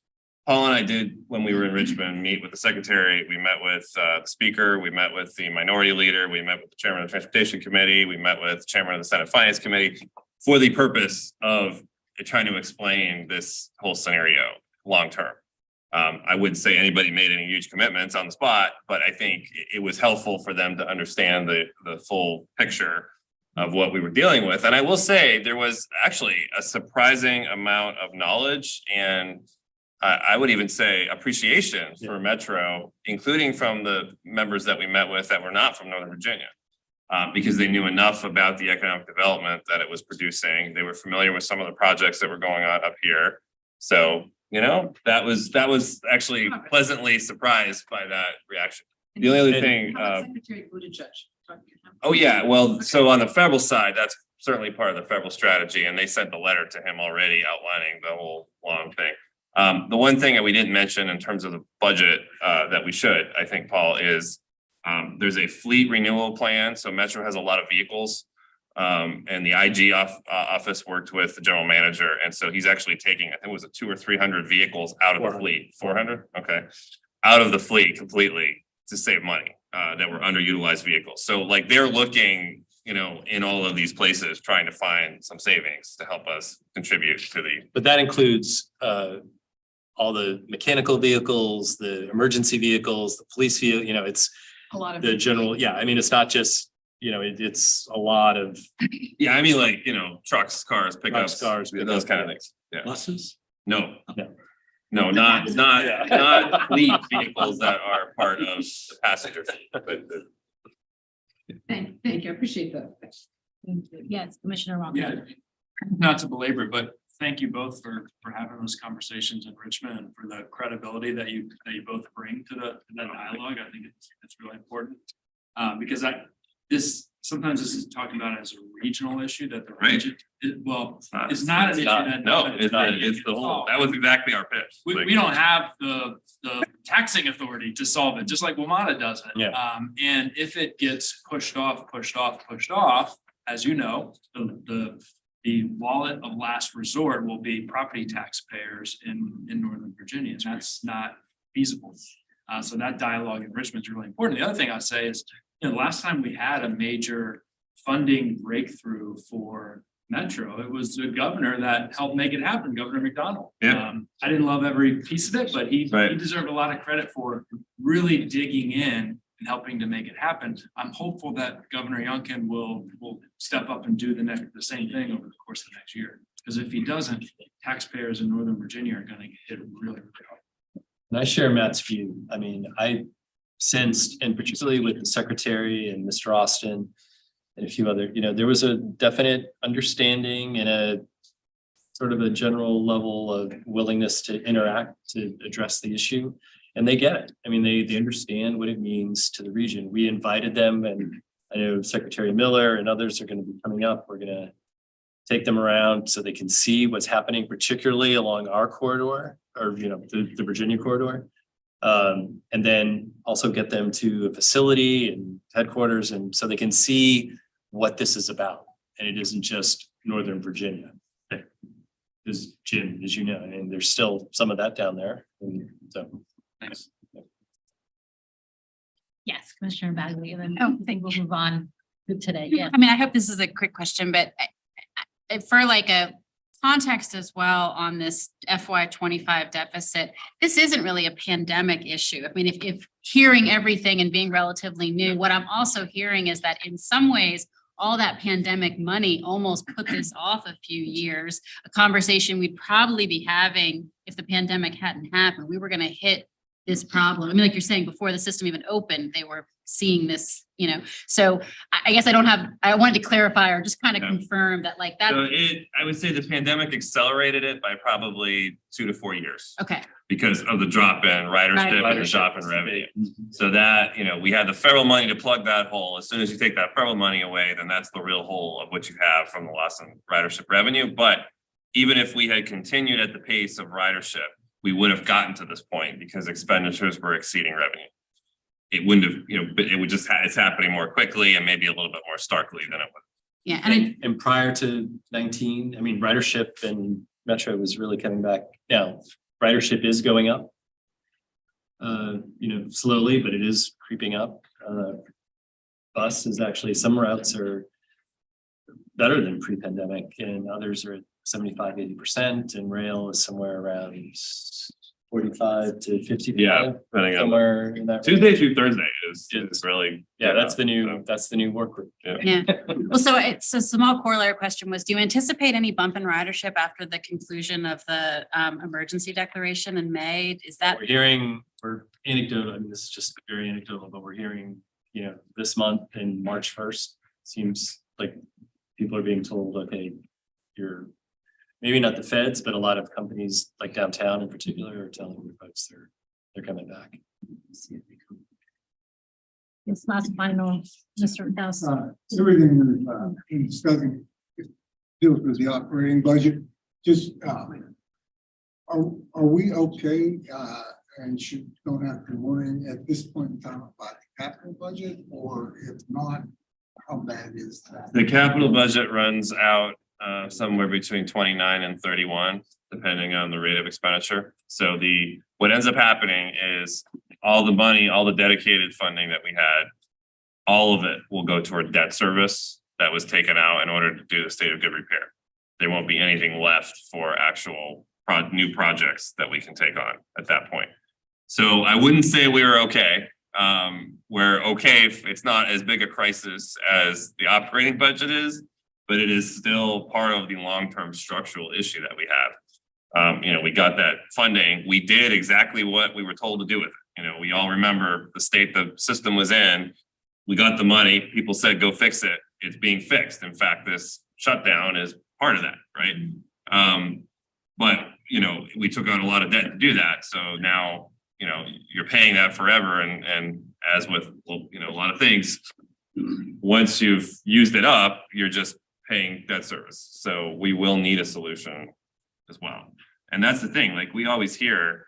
Paul and I did, when we were in Richmond, meet with the secretary, we met with the speaker, we met with the minority leader, we met with the chairman of the transportation committee, we met with the chairman of the Senate Finance Committee for the purpose of trying to explain this whole scenario long-term. I wouldn't say anybody made any huge commitments on the spot, but I think it was helpful for them to understand the full picture of what we were dealing with. And I will say there was actually a surprising amount of knowledge and I would even say appreciation for Metro, including from the members that we met with that were not from Northern Virginia. Because they knew enough about the economic development that it was producing. They were familiar with some of the projects that were going on up here. So, you know, that was actually pleasantly surprised by that reaction. The only other thing, Secretary Buttigieg. oh yeah, well, so on the federal side, that's certainly part of the federal strategy, and they sent the letter to him already outlining the whole long thing. The one thing that we didn't mention in terms of the budget that we should, I think, Paul, is there's a fleet renewal plan. So Metro has a lot of vehicles. And the IG office worked with the general manager. And so he's actually taking, I think it was 200 or 300 vehicles out of the fleet, 400, okay, out of the fleet completely to save money that were underutilized vehicles. So like they're looking, you know, in all of these places, trying to find some savings to help us contribute to the. But that includes all the mechanical vehicles, the emergency vehicles, the police vehicle, you know, it's A lot of. the general, yeah, I mean, it's not just, you know, it's a lot of Yeah, I mean, like, you know, trucks, cars, pickups, cars, those kind of things. Yeah. Buses? No. No. No, not not fleet vehicles that are part of the passenger fleet, but Thank you, I appreciate that. Yes, Commissioner Ron. Yeah, not to belabor, it, but thank you both for having those conversations in Richmond and for the credibility that you both bring to that dialogue. I think it's really important. Because sometimes this is talking about as a regional issue that the Right. region, it's not an issue that. No, it's the whole, that was exactly our pitch. We don't have the taxing authority to solve it, just like WMATA doesn't. Yeah. And if it gets pushed off, as you know, the wallet of last resort will be property taxpayers in Northern Virginia, and that's not feasible. So that dialogue in Richmond is really important. The other thing I'd say is, you know, last time we had a major funding breakthrough for Metro, it was the governor that helped make it happen, Governor McDonald. Yeah. I didn't love every piece of it, but he Right. deserved a lot of credit for really digging in and helping to make it happen. I'm hopeful that Governor Youngkin will step up and do the same thing over the course of the next year. Because if he doesn't, taxpayers in Northern Virginia are going to get hit really, really hard. And I share Matt's view. I mean, I sensed, and particularly with the secretary and Mr. Austin and a few other, you know, there was a definite understanding and a sort of a general level of willingness to interact, to address the issue. And they get it. I mean, they understand what it means to the region. We invited them, and I know Secretary Miller and others are going to be coming up. We're going to take them around so they can see what's happening, particularly along our corridor, or, you know, the Virginia corridor. And then also get them to a facility and headquarters, and so they can see what this is about. And it isn't just Northern Virginia. Because Jim, as you know, I mean, there's still some of that down there. And so. Thanks. Yes, Commissioner Bagley, and then I think we'll move on to today. Yeah. I mean, I hope this is a quick question, but for like a context as well on this FY25 deficit, this isn't really a pandemic issue. I mean, if hearing everything and being relatively new, what I'm also hearing is that in some ways, all that pandemic money almost put this off a few years, a conversation we'd probably be having if the pandemic hadn't happened. We were going to hit this problem. I mean, like you're saying, before the system even opened, they were seeing this, you know, so I guess I wanted to clarify or just kind of confirm that like that. So I would say the pandemic accelerated it by probably 2 to 4 years. Okay. Because of the drop in ridership and the drop in revenue. So that, you know, we had the federal money to plug that hole. As soon as you take that federal money away, then that's the real hole of what you have from the loss in ridership revenue. But even if we had continued at the pace of ridership, we would have gotten to this point because expenditures were exceeding revenue. it wouldn't have, but it would just, it's happening more quickly and maybe a little bit more starkly than it would. Yeah, and And prior to 19, I mean, ridership and Metro was really coming back. Now, ridership is going up. Slowly, but it is creeping up. Bus is actually, some routes are better than pre-pandemic and others are at 75-80%, and rail is somewhere around 45 to 55. Yeah, depending on Somewhere in that. range. Tuesday through Thursday is really. Yeah, that's the new work group. yeah. Well, so it's a small corollary question was, do you anticipate any bump in ridership after the conclusion of the emergency declaration in May? Is that? We're anecdotal, I mean, this is just very anecdotal, but we're hearing, this month and March 1st, seems like people are being told, okay, you're maybe not the feds, but a lot of companies like downtown in particular are telling the folks they're coming back. This last final, Mr. House. Everything we've been discussing deals with the operating budget. Just, are we okay? And don't have to worry at this point in time about the capital budget, or if not, how bad is that? The capital budget runs out somewhere between 29 and 31, depending on the rate of expenditure. So what ends up happening is all the money, all the dedicated funding that we had, all of it will go toward debt service that was taken out in order to do the state of good repair. There won't be anything left for actual new projects that we can take on at that point. So I wouldn't say we were okay. We're okay if it's not as big a crisis as the operating budget is, but it is still part of the long-term structural issue that we have. We got that funding. We did exactly what we were told to do with it. We all remember the state the system was in. We got the money. People said, go fix it. It's being fixed. In fact, this shutdown is part of that, right? But we took on a lot of debt to do that. So now, you're paying that forever. And as with, a lot of things, once you've used it up, you're just paying debt service. So we will need a solution as well. And that's the thing, like we always hear,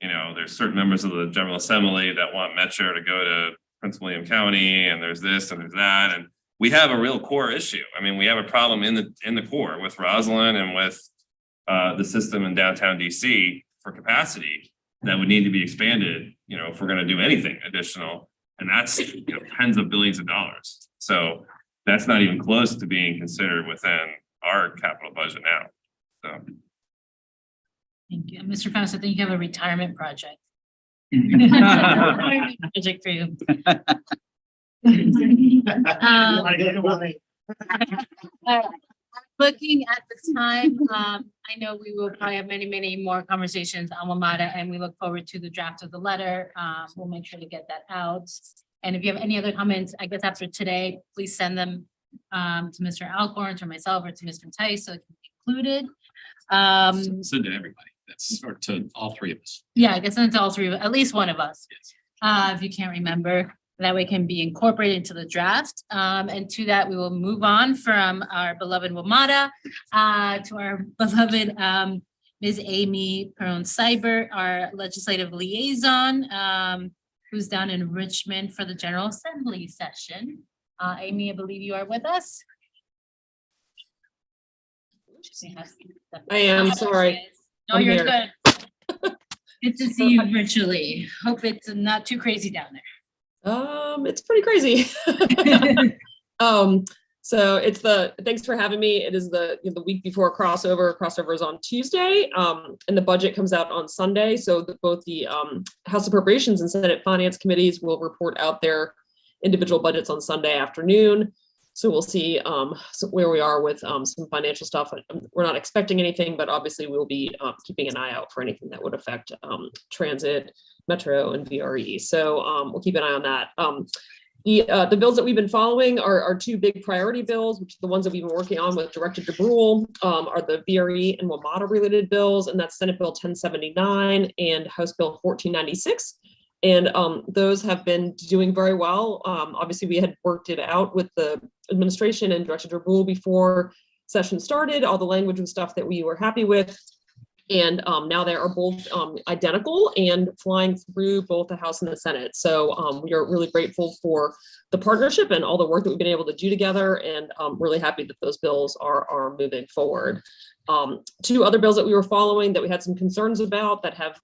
there's certain members of the General Assembly that want Metro to go to Prince William County, and there's this and there's that. And we have a real core issue. I mean, we have a problem in the core with Roslyn and with the system in downtown DC for capacity that would need to be expanded, if we're going to do anything additional. And that's tens of billions of dollars. So that's not even close to being considered within our capital budget now. So. Thank you. Mr. Faust, I think you have a retirement project. Project for you. Looking at the time, I know we will probably have many more conversations on WMATA, and we look forward to the draft of the letter. We'll make sure to get that out. And if you have any other comments, I guess after today, please send them to Mr. Alcorn, to myself, or to Mr. Tice, so it can be included. Send to everybody. That's or to all three of us. Yeah, I guess send it to all three, at least one of us. Yes. If you can't remember, that way it can be incorporated into the draft. And to that, we will move on from our beloved WMATA to our beloved Ms. Amy Perron-Seibert, our legislative liaison, who's down in Richmond for the General Assembly session. Amy, I believe you are with us. I am, sorry. No, I'm you're here. good. Good to see you virtually. Hope it's not too crazy down there. It's pretty crazy. So it's thanks for having me. It is the week before crossover. Crossover is on Tuesday, and the budget comes out on Sunday. So both the House Appropriations and Senate Finance Committees will report out their individual budgets on Sunday afternoon. So we'll see where we are with some financial stuff. We're not expecting anything, but obviously we'll be keeping an eye out for anything that would affect transit, Metro, and VRE. So we'll keep an eye on that. The bills that we've been following are two big priority bills, which are the ones that we've been working on with directed to rule, are the VRE and WMATA related bills, and that's Senate Bill 1079 and House Bill 1496. And those have been doing very well. Obviously, we had worked it out with the administration and directed to rule before session started. All the language and stuff that we were happy with. And now they are both identical and flying through both the House and the Senate. So we are really grateful for the partnership and all the work that we've been able to do together, and really happy that those bills are moving forward. Two other bills that we were following that we had some concerns about that have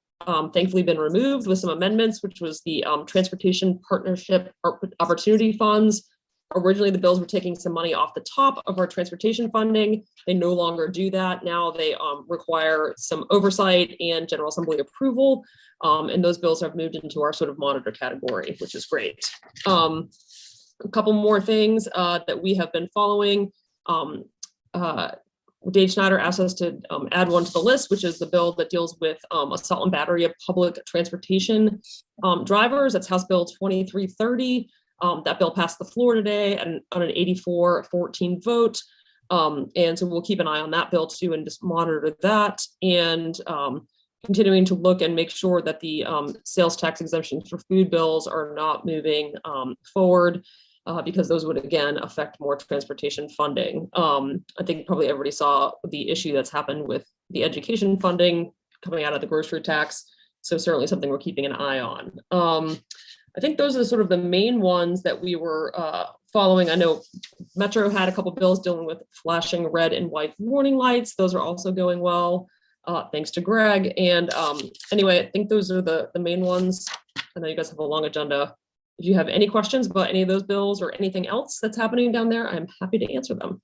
thankfully been removed with some amendments, which was the Transportation Partnership Opportunity Funds. Originally, the bills were taking some money off the top of our transportation funding. They no longer do that. Now they require some oversight and General Assembly approval. And those bills have moved into our sort of monitor category, which is great. A couple more things that we have been following. Dave Schneider asked us to add one to the list, which is the bill that deals with assault and battery of public transportation drivers. That's House Bill 2330. That bill passed the floor today and on an 84-14 vote. And so we'll keep an eye on that bill too and just monitor that, and continuing to look and make sure that the sales tax exemptions for food bills are not moving forward, because those would again affect more transportation funding. I think probably everybody saw the issue that's happened with the education funding coming out of the grocery tax. So certainly something we're keeping an eye on. I think those are sort of the main ones that we were following. I know Metro had a couple bills dealing with flashing red and white warning lights. Those are also going well, thanks to Greg. And anyway, I think those are the main ones. I know you guys have a long agenda. If you have any questions about any of those bills or anything else that's happening down there, I'm happy to answer them.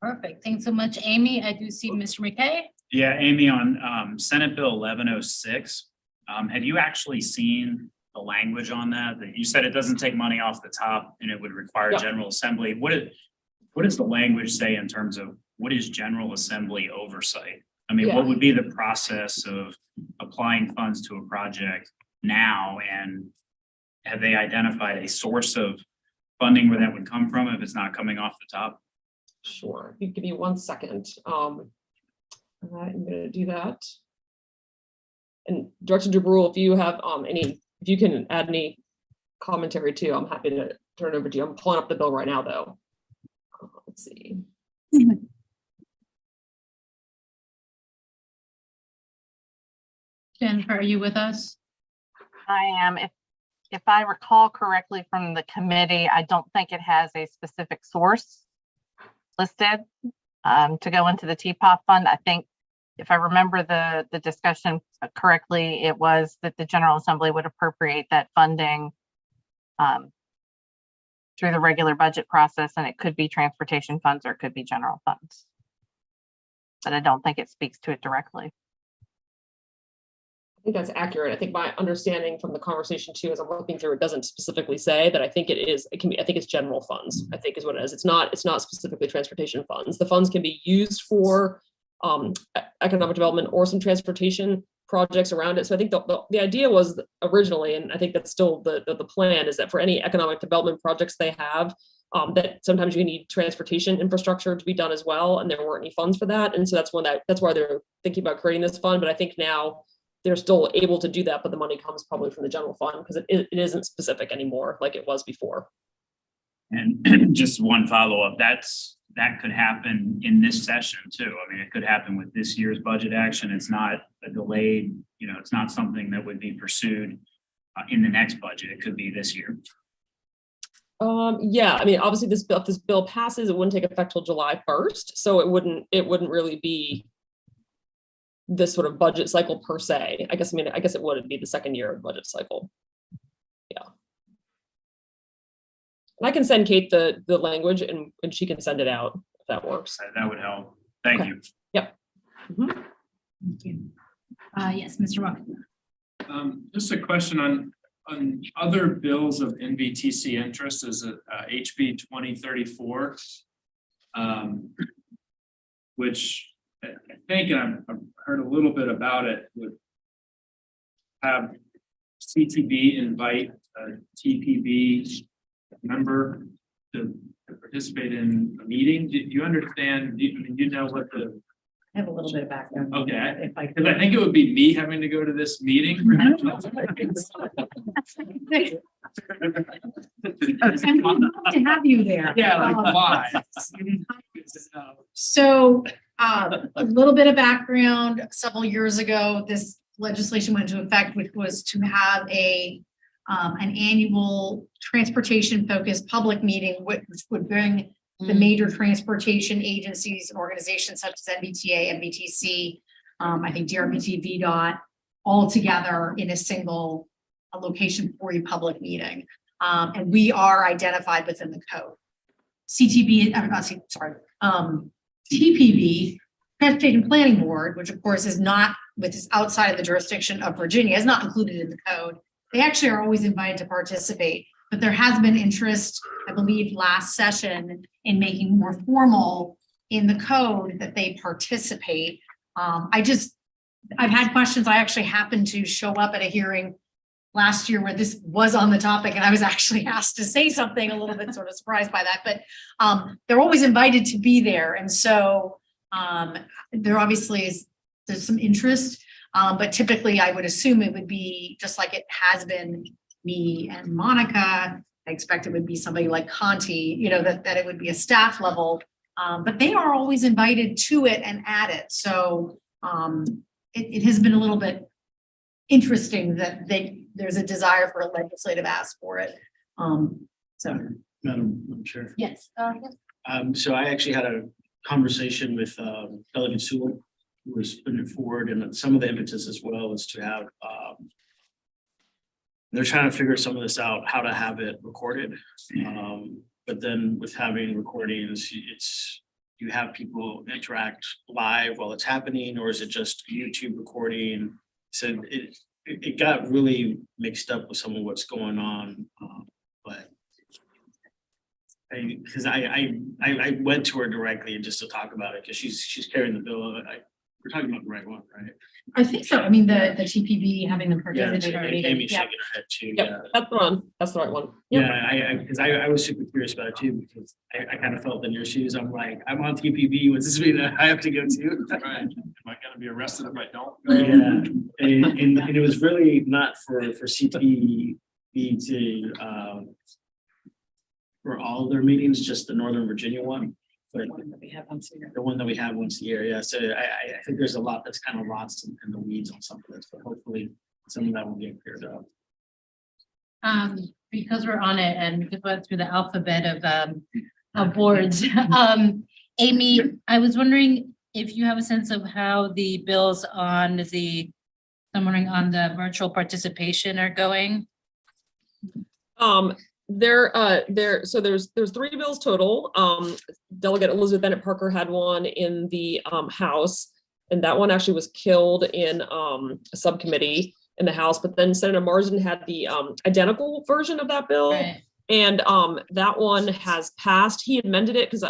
Perfect. Thanks so much, Amy. I do see Mr. McKay. Yeah, Amy, on Senate Bill 1106, have you actually seen the language on that? That you said it doesn't take money off the top and it would require General Assembly. What does the language say in terms of what is General Assembly oversight? I mean, what would be the process of applying funds to a project now, and have they identified a source of funding where that would come from if it's not coming off the top? Sure. You give me 1 second. All right, I'm going to do that. And Director DeBrule, if you have if you can add any commentary too, I'm happy to turn it over to you. I'm pulling up the bill right now, though. Let's see. Jennifer, are you with us? I am. If I recall correctly from the committee, I don't think it has a specific source listed to go into the TPOP fund. I think if I remember the discussion correctly, it was that the General Assembly would appropriate that funding through the regular budget process, and it could be transportation funds or it could be general funds. But I don't think it speaks to it directly. I think that's accurate. I think my understanding from the conversation too, as I'm looking through, it doesn't specifically say that. I think it can be, I think it's general funds, I think is what it is. It's not specifically transportation funds. The funds can be used for economic development or some transportation projects around it. So I think the idea was originally, and I think that's still the plan, is that for any economic development projects they have, that sometimes you need transportation infrastructure to be done as well, and there weren't any funds for that. And so that's why they're thinking about creating this fund. But I think now they're still able to do that, but the money comes probably from the general fund because it isn't specific anymore like it was before. And just one follow-up, that could happen in this session too. I mean, it could happen with this year's budget action. It's not a delayed, it's not something that would be pursued in the next budget. It could be this year. Yeah, I mean, obviously if this bill passes, it wouldn't take effect till July 1st. So it wouldn't really be this sort of budget cycle per se. I guess it would be the second year of budget cycle. Yeah. And I can send Kate the language and she can send it out if that works. That would help. Thank you. Yep. Mm-hmm. Thank you. Yes, Mr. Rock. Just a question on other bills of NVTC interest is HB 2034, which I think, and I've heard a little bit about it, would have CTB invite a TPB member to participate in a meeting. Do you understand? Do you know what the? I have a little bit of background. Okay, because I think it would be me having to go to this meeting. To have you there. Yeah, like why? So A little bit of background, several years ago, this legislation went into effect, which was to have an annual transportation-focused public meeting, which would bring the major transportation agencies, organizations such as NVTA, NVTC, I think DRPT, VDOT, all together in a single location for a public meeting. And we are identified within the code. TPB, Transportation Planning Board, which of course is outside of the jurisdiction of Virginia, is not included in the code. They actually are always invited to participate, but there has been interest, I believe, last session in making more formal in the code that they participate. I've had questions. I actually happened to show up at a hearing last year where this was on the topic, and I was actually asked to say something, a little bit sort of surprised by that, but they're always invited to be there. And so there obviously there's some interest, but typically I would assume it would be just like it has been me and Monica. I expect it would be somebody like Conti, that it would be a staff level, but they are always invited to it and at it. So it has been a little bit interesting that there's a desire for a legislative ask for it. Madam Chair. Yes. So I actually had a conversation with Delegate Sewell, who was putting it forward, and some of the impetus as well is to have they're trying to figure some of this out, how to have it recorded. But then with having recordings, you have people interact live while it's happening, or is it just YouTube recording? So it got really mixed up with some of what's going on, but because I went to her directly just to talk about it, because she's carrying the bill. We're talking about the right one, right? I think so. I mean, the TPB having them Yeah, participate. Amy's Yeah. shaking her head too. Yep, Yeah. that's the one. That's the right one. Yep. Yeah, because I was super curious about it too, because I kind of felt in your shoes. I'm like, I'm on TPB. What's this mean that I have to go to? Right. Am I gonna be arrested if I don't? Yeah, and it was really not for CTB to for all of their meetings, just the Northern Virginia one. But The one that we have once a year. the one that we have once a year, yeah. So I think there's a lot that's kind of lost in the weeds on some of this, but hopefully some of that will get cleared up. Because we're on it and we went through the alphabet of boards. Amy, I was wondering if you have a sense of how the bills on the virtual participation are going. So there's 3 bills total. Delegate Elizabeth Bennett Parker had one in the House, and that one actually was killed in a subcommittee in the House, but then Senator Marsden had the identical version of that bill. Right. And that one has passed. He amended it because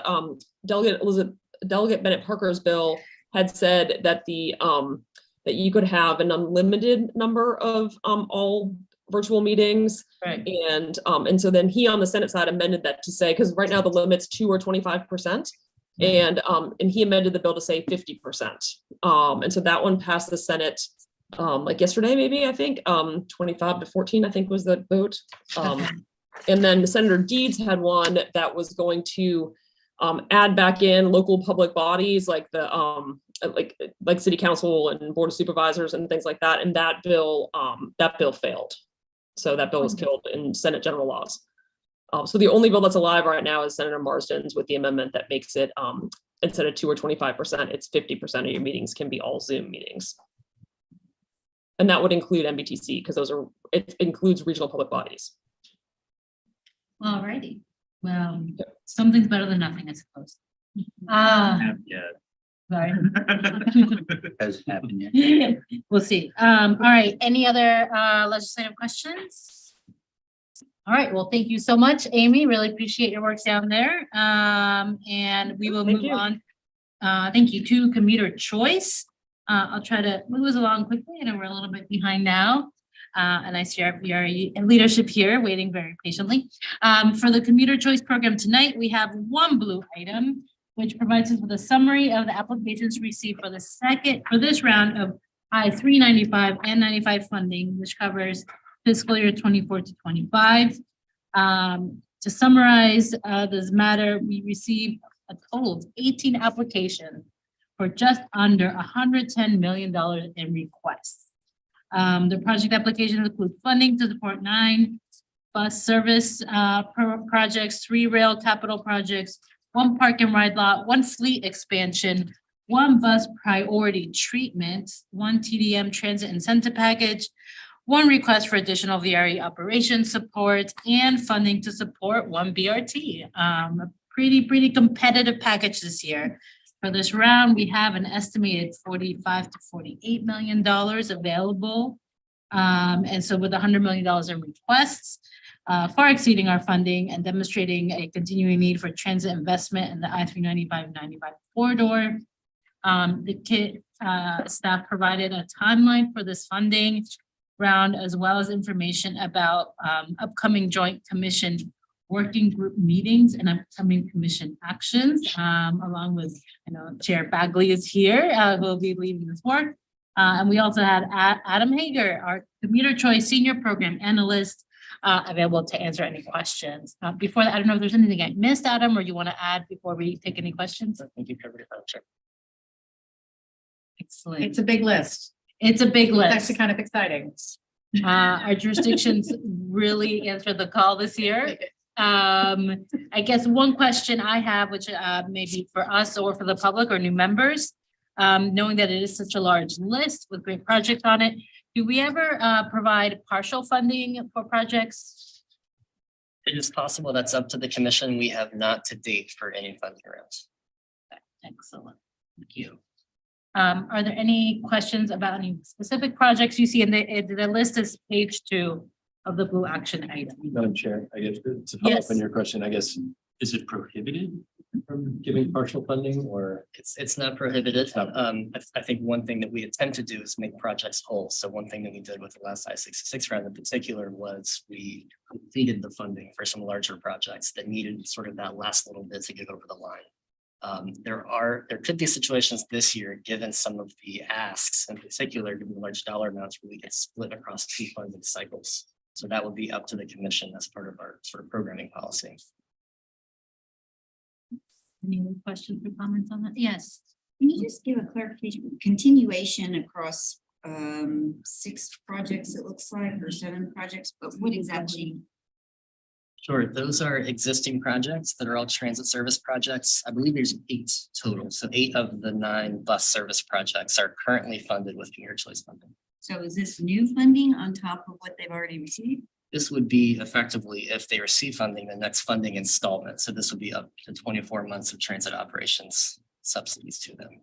Delegate Bennett Parker's bill had said that that you could have an unlimited number of all virtual meetings. Right. And so then he on the Senate side amended that to say, because right now the limit's 2 or 25%. And he amended the bill to say 50%. And so that one passed the Senate like yesterday, maybe, I think, 25-14, I think was the vote. And then Senator Deeds had one that was going to add back in local public bodies like the like city council and board of supervisors and things like that. And that bill failed. So that bill was killed in Senate General Laws. So the only bill that's alive right now is Senator Marsden's with the amendment that makes it instead of 2 or 25%, it's 50% of your meetings can be all Zoom meetings. And that would include NVTC because it includes regional public bodies. All righty. Well, something's better than nothing, I suppose. Yeah. Sorry. Has happened yet. We'll see. All right. Any other legislative questions? All right. Well, thank you so much, Amy. Really appreciate your work down there. And we will move on. Thank you to commuter choice. I'll try to move us along quickly. I know we're a little bit behind now. And I see our leadership here waiting very patiently. For the commuter choice program tonight, we have one blue item, which provides us with a summary of the applications received for this round of I-395 and 95 funding, which covers fiscal year 24 to 25. To summarize this matter, we received a total of 18 applications for just under $110 million in requests. The project application includes funding to support 9 bus service projects, 3 rail capital projects, 1 park and ride lot, 1 fleet expansion, 1 bus priority treatment, 1 TDM transit incentive package, 1 request for additional VRE operations support, and funding to support 1 BRT. A pretty competitive package this year. For this round, we have an estimated $45 to $48 million available. And so with $100 million in requests, far exceeding our funding and demonstrating a continuing need for transit investment in the I-395-95 corridor. The KIT staff provided a timeline for this funding round, as well as information about upcoming joint commission working group meetings and upcoming commission actions, along with, Chair Bagley is here, who will be leading this work. And we also had Adam Hager, our commuter choice senior program analyst, available to answer any questions. Before that, I don't know if there's anything I missed, Adam, or you want to add before we take any questions? I think you covered it, Madam Chair. Excellent. It's a big list. It's a big It's list. actually kind of exciting. Our jurisdictions really answered the call this year. I guess one question I have, which maybe for us or for the public or new members, knowing that it is such a large list with great projects on it, do we ever provide partial funding for projects? It is possible. That's up to the commission. We have not to date for any funding rounds. Excellent. Thank you. Are there any questions about any specific projects you see in the list is page 2 of the blue action item? Madam Chair, I guess to follow up Yes. on your question, I guess, is it prohibited from giving partial funding or? It's not prohibited. not- I think one thing that we attempt to do is make projects whole. So one thing that we did with the last I-66 round in particular was we completed the funding for some larger projects that needed sort of that last little bit to get over the line. There could be situations this year, given some of the asks, in particular, given the large dollar amounts, where we get split across 2 funding cycles. So that would be up to the commission as part of our sort of programming policy. Any other questions or comments on that? Yes. Can you just give a clarification, continuation across 6 projects, it looks like, or 7 projects, but what exactly? Sure, those are existing projects that are all transit service projects. I believe there's 8 total. So 8 of the 9 bus service projects are currently funded with commuter choice funding. So is this new funding on top of what they've already received? This would be effectively, if they receive funding, the next funding installment. So this would be up to 24 months of transit operations subsidies to them.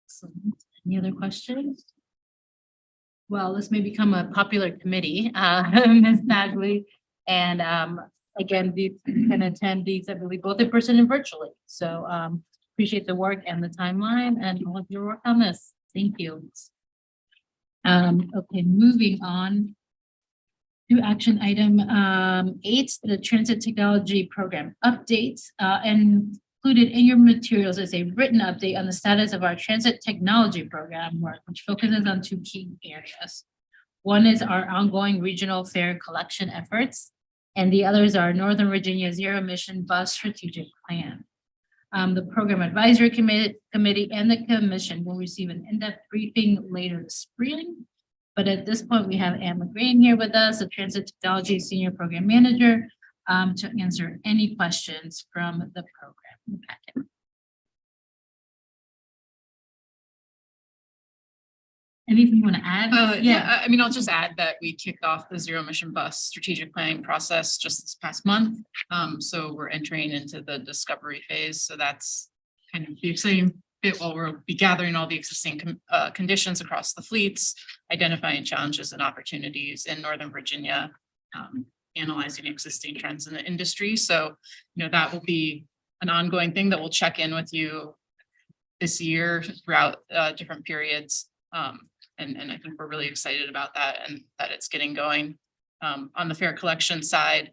Excellent. Any other questions? Well, this may become a popular committee, Ms. Bagley. And again, you can attend these, I believe, both in person and virtually. So appreciate the work and the timeline and all of your work on this. Thank you. Okay, moving on to action item 8, the Transit Technology Program updates, and included in your materials is a written update on the status of our Transit Technology Program work, which focuses on 2 key areas. One is our ongoing regional fare collection efforts, and the other is our Northern Virginia Zero Emission Bus Strategic Plan. The Program Advisory Committee and the Commission will receive an in-depth briefing later this spring. But at this point, we have Anne LaGrange here with us, the Transit Technology Senior Program Manager, to answer any questions from the program packet. Anything you want to add? Yeah, I mean, I'll just add that we kicked off the zero emission bus strategic planning process just this past month. So we're entering into the discovery phase. So that's kind of the exciting bit while we'll be gathering all the existing conditions across the fleets, identifying challenges and opportunities in Northern Virginia, analyzing existing trends in the industry. So, that will be an ongoing thing that we'll check in with you this year throughout different periods. And I think we're really excited about that and that it's getting going. On the fare collection side,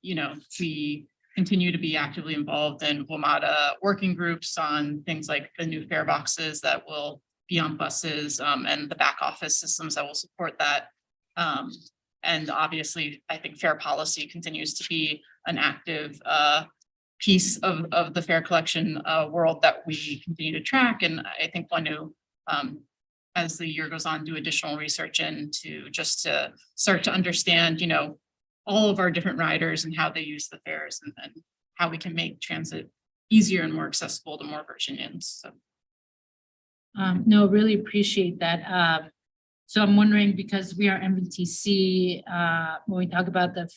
we continue to be actively involved in WMATA working groups on things like the new fare boxes that will be on buses and the back office systems that will support that. And obviously, I think fair policy continues to be an active piece of the fair collection world that we continue to track. And I think want to, as the year goes on, do additional research into just to start to understand, you know, all of our different riders and how they use the fares and how we can make transit easier and more accessible to more Virginians. So. No, really appreciate that. So I'm wondering, because we are NVTC, when we talk about the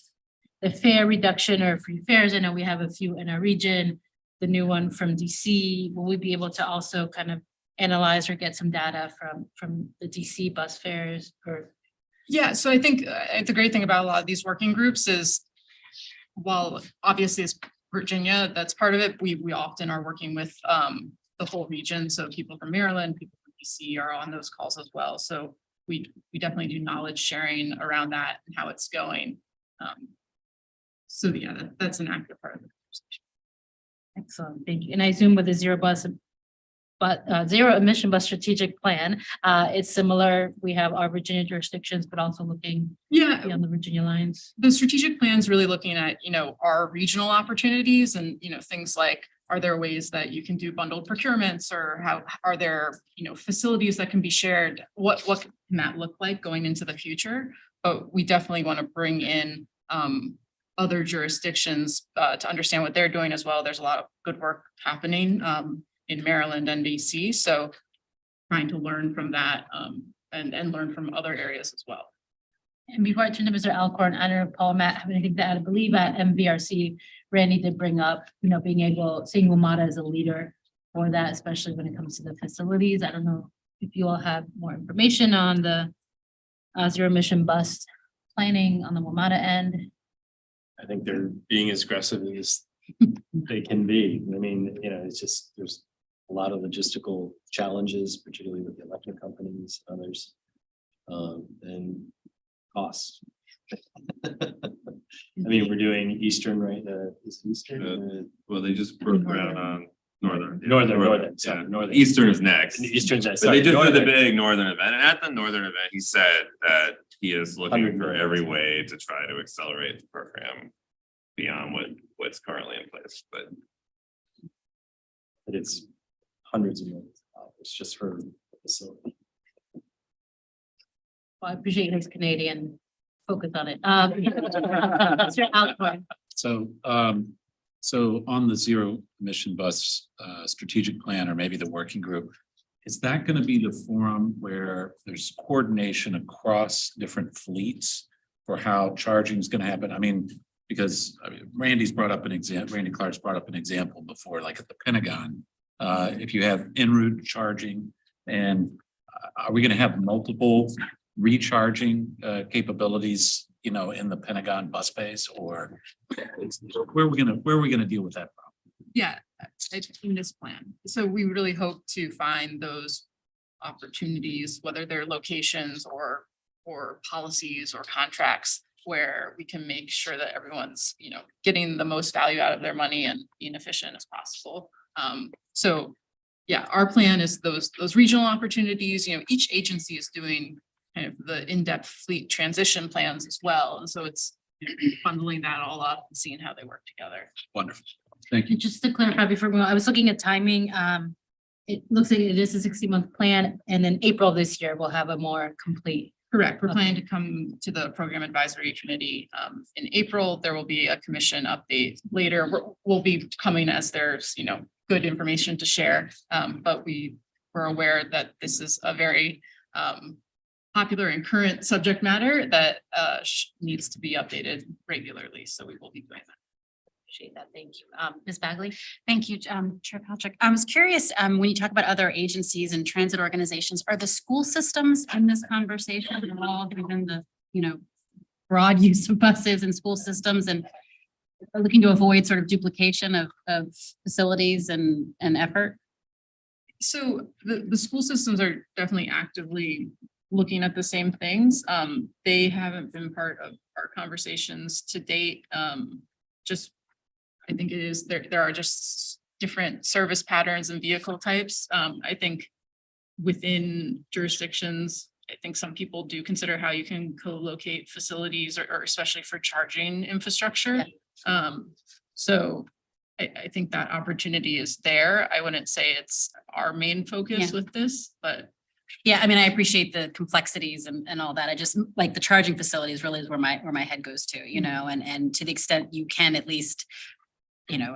fare reduction or free fares, I know we have a few in our region, the new one from DC, will we be able to also kind of analyze or get some data from the DC bus fares or? Yeah, so I think the great thing about a lot of these working groups is, while obviously it's Virginia, that's part of it, we often are working with the whole region. So people from Maryland, people from DC are on those calls as well. So we definitely do knowledge sharing around that and how it's going. So yeah, that's an active part of the conversation. Excellent, thank you. And I assume with the zero emission bus strategic plan, it's similar. We have our Virginia jurisdictions, but also looking beyond the Virginia lines. The strategic plan is really looking at, you know, our regional opportunities and, you know, things like, are there ways that you can do bundled procurements, or how are there, you know, facilities that can be shared? What can that look like going into the future? But we definitely want to bring in other jurisdictions to understand what they're doing as well. There's a lot of good work happening in Maryland and DC. So trying to learn from that and learn from other areas as well. And before I turn to Mr. Alcorn, I don't know if Paul, Matt have anything to add. I believe at MVRC, Randy did bring up, you know, seeing WMATA as a leader for that, especially when it comes to the facilities. I don't know if you all have more information on the zero emission bus planning on the WMATA end. I think they're being as aggressive as they can be. I mean, you know, it's just, there's a lot of logistical challenges, particularly with the electric companies, others, and costs. I mean, we're doing Eastern, right? Is it Eastern? Well, they just broke ground on Northern. Northern. Eastern is next. Eastern's But sorry, they just did the Northern. big Northern event, and at the Northern event, he said that he is looking 100 for million. every way to try to accelerate the program beyond what's currently in place, but. But it's hundreds of millions of dollars just for the facility. Well, I appreciate his Canadian focus on it. Mr. Alcorn. So on the zero emission bus strategic plan, or maybe the working group, is that going to be the forum where there's coordination across different fleets for how charging is going to happen? I mean, because Randy Clark's brought up an example before, like at the Pentagon, if you have en route charging, and are we going to have multiple recharging capabilities, you know, in the Pentagon bus base, or where are we gonna deal with that problem? Yeah, in this plan. So we really hope to find those opportunities, whether they're locations or policies or contracts, where we can make sure that everyone's, you know, getting the most value out of their money and being efficient as possible. So yeah, our plan is those regional opportunities. You know, each agency is doing kind of the in-depth fleet transition plans as well. And so it's bundling that all up and seeing how they work together. Wonderful. Thank you. And just to clarify before I was looking at timing, it looks like it is a 60-month plan, and in April this year, we'll have a more complete. Correct. We're planning to come to the program advisory committee in April. There will be a commission update later. We'll be coming as there's, you know, good information to share. But we're aware that this is a very popular and current subject matter that needs to be updated regularly. So we will be doing that. Appreciate that. Thank you. Ms. Bagley? Thank you, Chair Patrick. I was curious, when you talk about other agencies and transit organizations, are the school systems in this conversation at all, given the, you know, broad use of buses and school systems, and are looking to avoid sort of duplication of facilities and effort? So the school systems are definitely actively looking at the same things. They haven't been part of our conversations to date. Just I think it is there are just different service patterns and vehicle types. I think within jurisdictions, I think some people do consider how you can co-locate facilities or especially for charging infrastructure. So I think that opportunity is there. I wouldn't say it's our main focus with this, but Yeah, I mean, I appreciate the complexities and all that. I just like the charging facilities really is where my head goes to, you know, and to the extent you can at least, you know,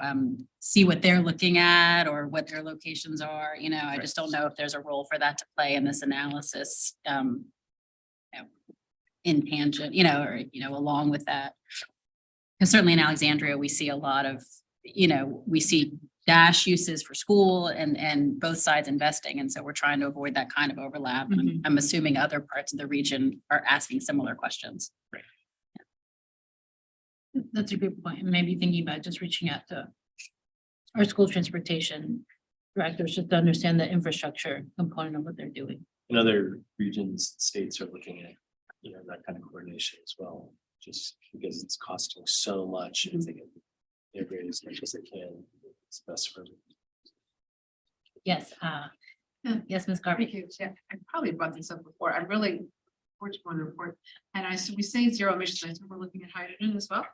see what they're looking at or what their locations are, you know, I just don't know if there's a role for that to play in this analysis. You know, in tangent, you know, or, you know, along with that. Because certainly in Alexandria, we see a lot of, you know, we see dash uses for school and both sides investing. And so we're trying to avoid that kind of overlap. Mhm. I'm assuming other parts of the region are asking similar questions. Right. That's a good point. Maybe thinking about just reaching out to our school transportation directors just to understand the infrastructure component of what they're doing. And other regions, states are looking at, you know, that kind of coordination as well, just because it's costing so much. If they can integrate as much as they can, it's best for them. Yes, yes, Ms. Garvey. Thank you. Yeah, I probably brought this up before. I'm really fortunate on the report. And so we say zero emissions, I think we're looking at hydrogen as well.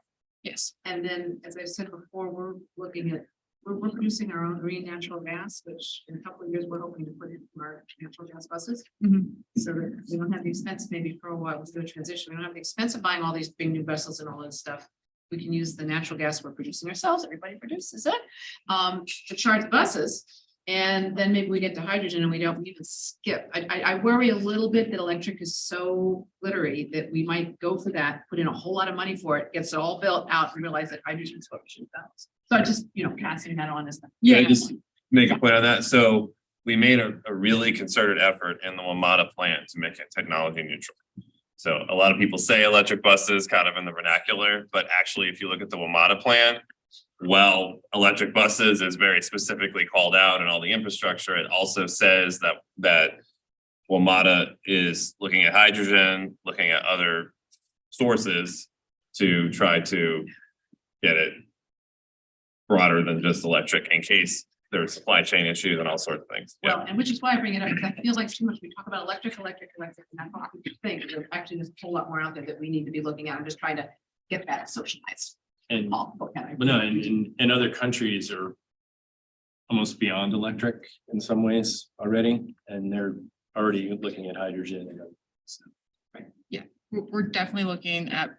yes. And then, as I said before, we're looking at, we're producing our own green natural gas, which in a couple of years, we're hoping to put in our natural gas buses. Mhm. So that we don't have the expense maybe for a while, we'll do a transition. We don't have the expense of buying all these big new vessels and all that stuff. We can use the natural gas we're producing ourselves, everybody produces it, to charge buses. And then maybe we get to hydrogen and we don't even skip. I worry a little bit that electric is so glittery that we might go for that, put in a whole lot of money for it, gets it all built out and realize that hydrogen is what we should have done. So I just, you know, passing that on as. Can I just make a point on that? So we made a really concerted effort in the WMATA plan to make it technology neutral. So a lot of people say electric buses kind of in the vernacular, but actually, if you look at the WMATA plan, well, electric buses is very specifically called out in all the infrastructure. It also says that WMATA is looking at hydrogen, looking at other sources to try to get it broader than just electric in case there are supply chain issues and all sorts of things. Well, and which is why I bring it up, because I feel like too much, we talk about electric, and that's all we think, there's actually there's a whole lot more out there that we need to be looking at. I'm just trying to get that socialized. And, Oh, okay. but no, and other countries are almost beyond electric in some ways already, and they're already looking at hydrogen. And so, We're definitely looking at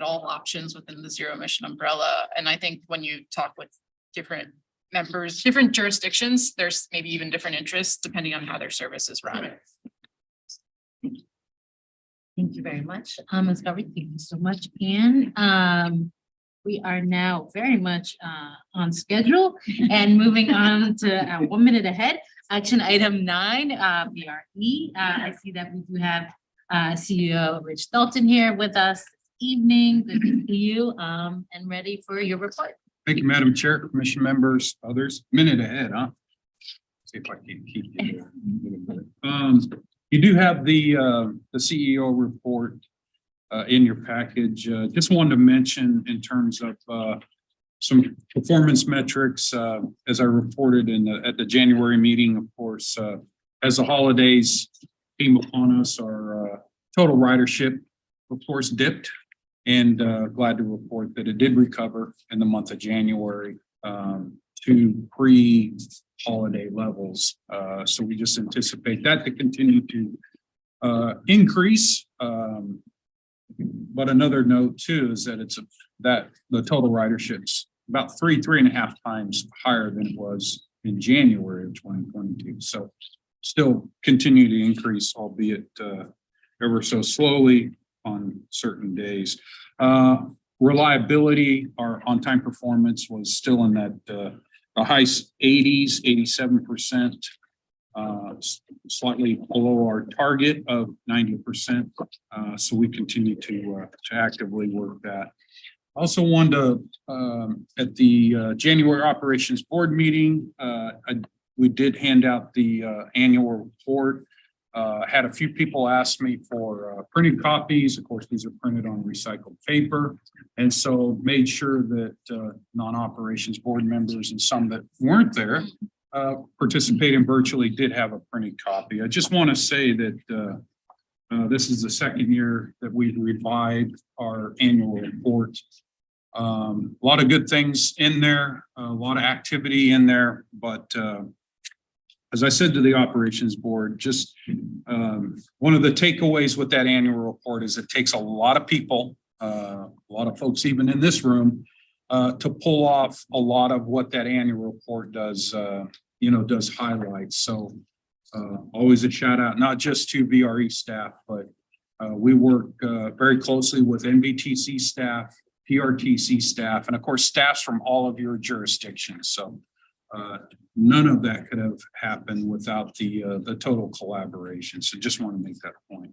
all options within the zero emission umbrella. And I think when you talk with different members, different jurisdictions, there's maybe even different interests depending on how their service is run. Thank you very much. Ms. Garvey, thank you so much. And we are now very much on schedule and moving on to 1 minute ahead. Action item 9, BRE. I see that we do have CEO Rich Dalton here with us this evening. Good to see you and ready for your report. Thank you, Madam Chair, Commission members, others. Minute ahead, huh? See if I can keep you there. You do have the CEO report in your package. Just wanted to mention in terms of some performance metrics, as I reported at the January meeting, of course, as the holidays came upon us, our total ridership, of course, dipped. And glad to report that it did recover in the month of January to pre-holiday levels. So we just anticipate that to continue to increase. But another note too is that that the total ridership's about 3.5 times higher than it was in January of 2022. So still continue to increase, albeit ever so slowly on certain days. Reliability, our on-time performance was still in that the high 80s, 87%, slightly below our target of 90%. So we continue to actively work that. Also wanted to, at the January operations board meeting, we did hand out the annual report. Had a few people ask me for printed copies. Of course, these are printed on recycled paper. And so made sure that non-operations board members and some that weren't there participating virtually did have a printed copy. I just want to say that This is the second year that we've revived our annual report. A lot of good things in there, a lot of activity in there, but as I said to the operations board, just one of the takeaways with that annual report is it takes a lot of people, a lot of folks even in this room, to pull off a lot of what that annual report does, does highlight. So always a shout out, not just to VRE staff, but we work very closely with NVTC staff, PRTC staff, and of course, staffs from all of your jurisdictions. So none of that could have happened without the total collaboration. So just want to make that point.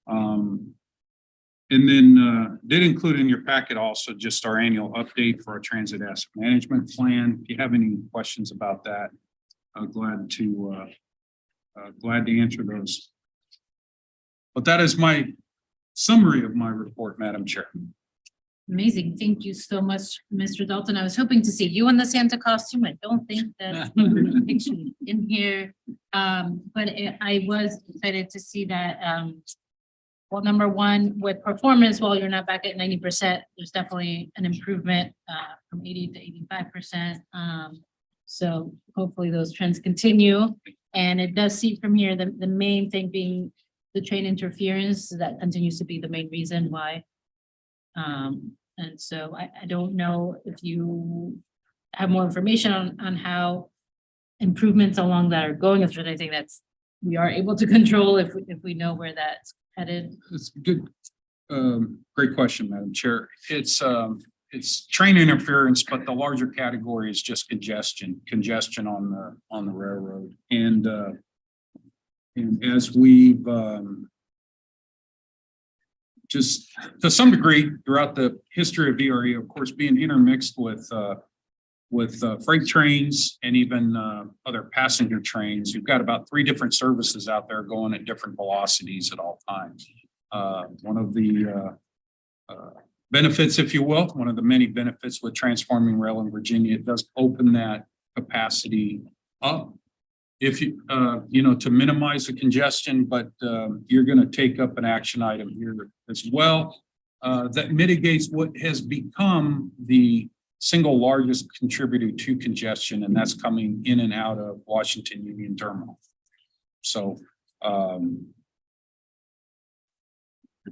And then did include in your packet also just our annual update for our transit asset management plan. If you have any questions about that, I'm glad to answer those. But that is my summary of my report, Madam Chair. Amazing. Thank you so much, Mr. Dalton. I was hoping to see you in the Santa costume. I don't think that actually in here. But I was excited to see that, well, number one, with performance, while you're not back at 90%, there's definitely an improvement from 80 to 85%. So hopefully those trends continue. And it does seem from here, the main thing being the train interference, that continues to be the main reason why. And so I don't know if you have more information on how improvements along that are going, if there's anything that's we are able to control if we know where that's headed. It's good. Great question, Madam Chair. It's train interference, but the larger category is just congestion on the railroad. And as we've just to some degree throughout the history of VRE, of course, being intermixed with freight trains and even other passenger trains, you've got about 3 different services out there going at different velocities at all times. One of the benefits, if you will, one of the many benefits with transforming rail in Virginia, it does open that capacity up. If you, to minimize the congestion, but you're going to take up an action item here as well that mitigates what has become the single largest contributor to congestion, and that's coming in and out of Washington Union Terminal. So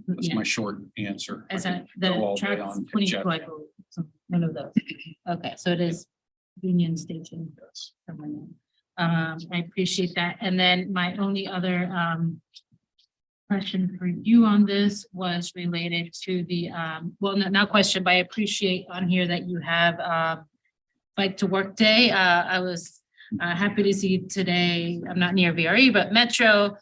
that's my short answer. As I could the go all day tracks on 22, I congestion. believe, so one of those. Okay, so it is Union Station. Yes. I appreciate that. And then my only other question for you on this was related to the well, not question, but I appreciate on here that you have Bike to Work Day. I was happy to see today. I'm not near VRE, but Metro.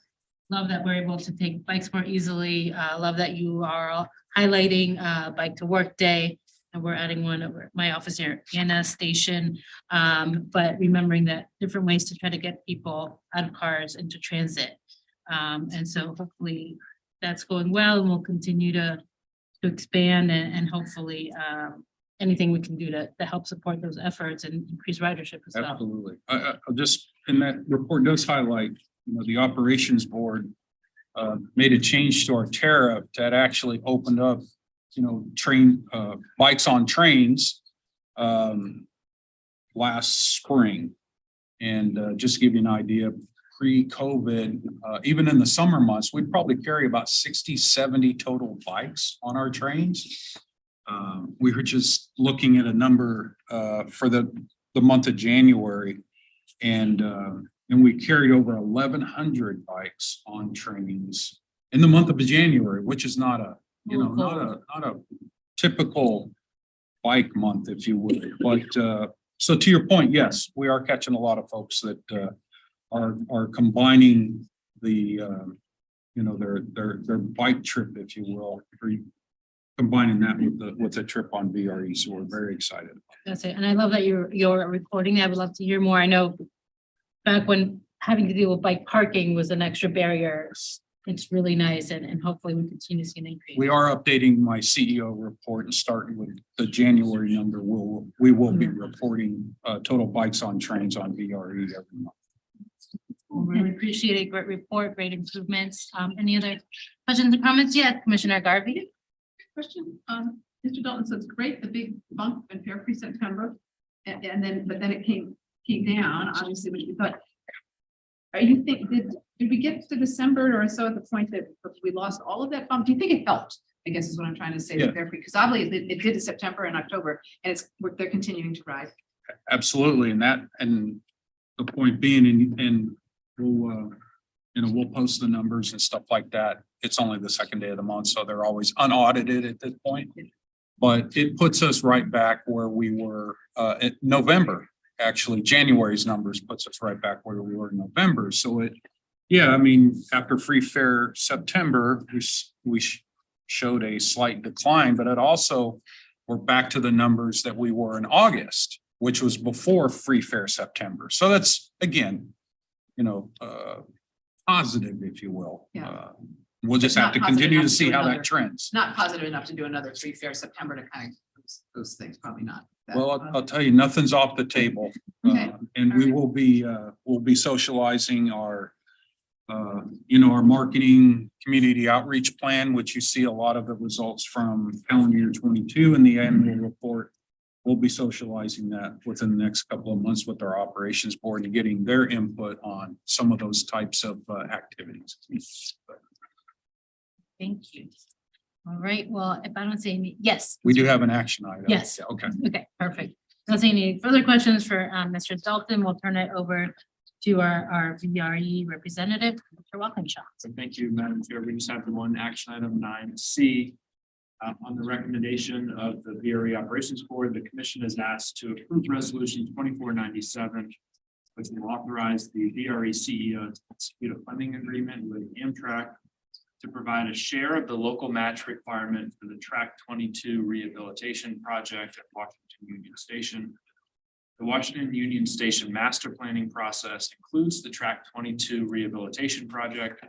Love that we're able to take bikes more easily. Love that you are highlighting Bike to Work Day. And we're adding one over at my office here at Anna Station. But remembering that different ways to try to get people out of cars into transit. And so hopefully that's going well and we'll continue to expand and hopefully anything we can do to help support those efforts and increase ridership as well. Absolutely. I'll just, in that report does highlight, the operations board made a change to our tariff that actually opened up, train bikes on trains last spring. And just to give you an idea, pre-COVID, even in the summer months, we'd probably carry about 60, 70 total bikes on our trains. We were just looking at a number for the month of January, and we carried over 1,100 bikes on trains in the month of January, which is not a not a typical bike month, if you would. But so to your point, yes, we are catching a lot of folks that are combining the their bike trip, if you will, combining that with the trip on VRE. So we're very excited. That's it. And I love that you're recording that. I would love to hear more. I know back when having to deal with bike parking was an extra barrier. It's really nice and hopefully we continue to see an increase. We are updating my CEO report and starting with the January number. We will be reporting total bikes on trains on VRE every month. Really appreciate it. Great report, great improvements. Any other questions or comments? Yeah, Commissioner Garvey? Question, Mr. Dalton says, great, the big bump in fare pre-September. And then, but then it came down, obviously, which we thought. Are you think, did we get to December or so at the point that we lost all of that bump? Do you think it helped? I guess is what I'm trying to say, Yeah. because obviously it did in September and October, and they're continuing to rise. Absolutely, and the point being, and we'll, we'll post the numbers and stuff like that. It's only the second day of the month, so they're always unaudited at this point. But it puts us right back where we were in November. Actually, January's numbers puts us right back where we were in November. So I mean, after free fare September, we showed a slight decline, but it also, we're back to the numbers that we were in August, which was before free fare September. So that's, again, positive, if you will. Yeah. We'll just have to continue to see how that trends. Not positive enough to do another free fare September to kind of those things, probably not. Well, I'll tell you, nothing's off the table. Okay. And we will be, we'll be socializing our, our marketing community outreach plan, which you see a lot of the results from calendar year 22 in the annual report. We'll be socializing that within the next couple of months with our operations board and getting their input on some of those types of activities. Thank you. All right, well, if I don't say any, yes. We do have an action item. Yes. Yeah, okay. Okay, perfect. Don't see any further questions for Mr. Dalton. We'll turn it over to our VRE representative, Mr. Walkinshaw. So thank you, Madam Chair. We just have the one action item 9C. On the recommendation of the VRE Operations Board, the commission is asked to approve resolution 2497, which will authorize the VRE CEO to execute a funding agreement with Amtrak to provide a share of the local match requirement for the Track 22 rehabilitation project at Washington Union Station. The Washington Union Station master planning process includes the Track 22 rehabilitation project,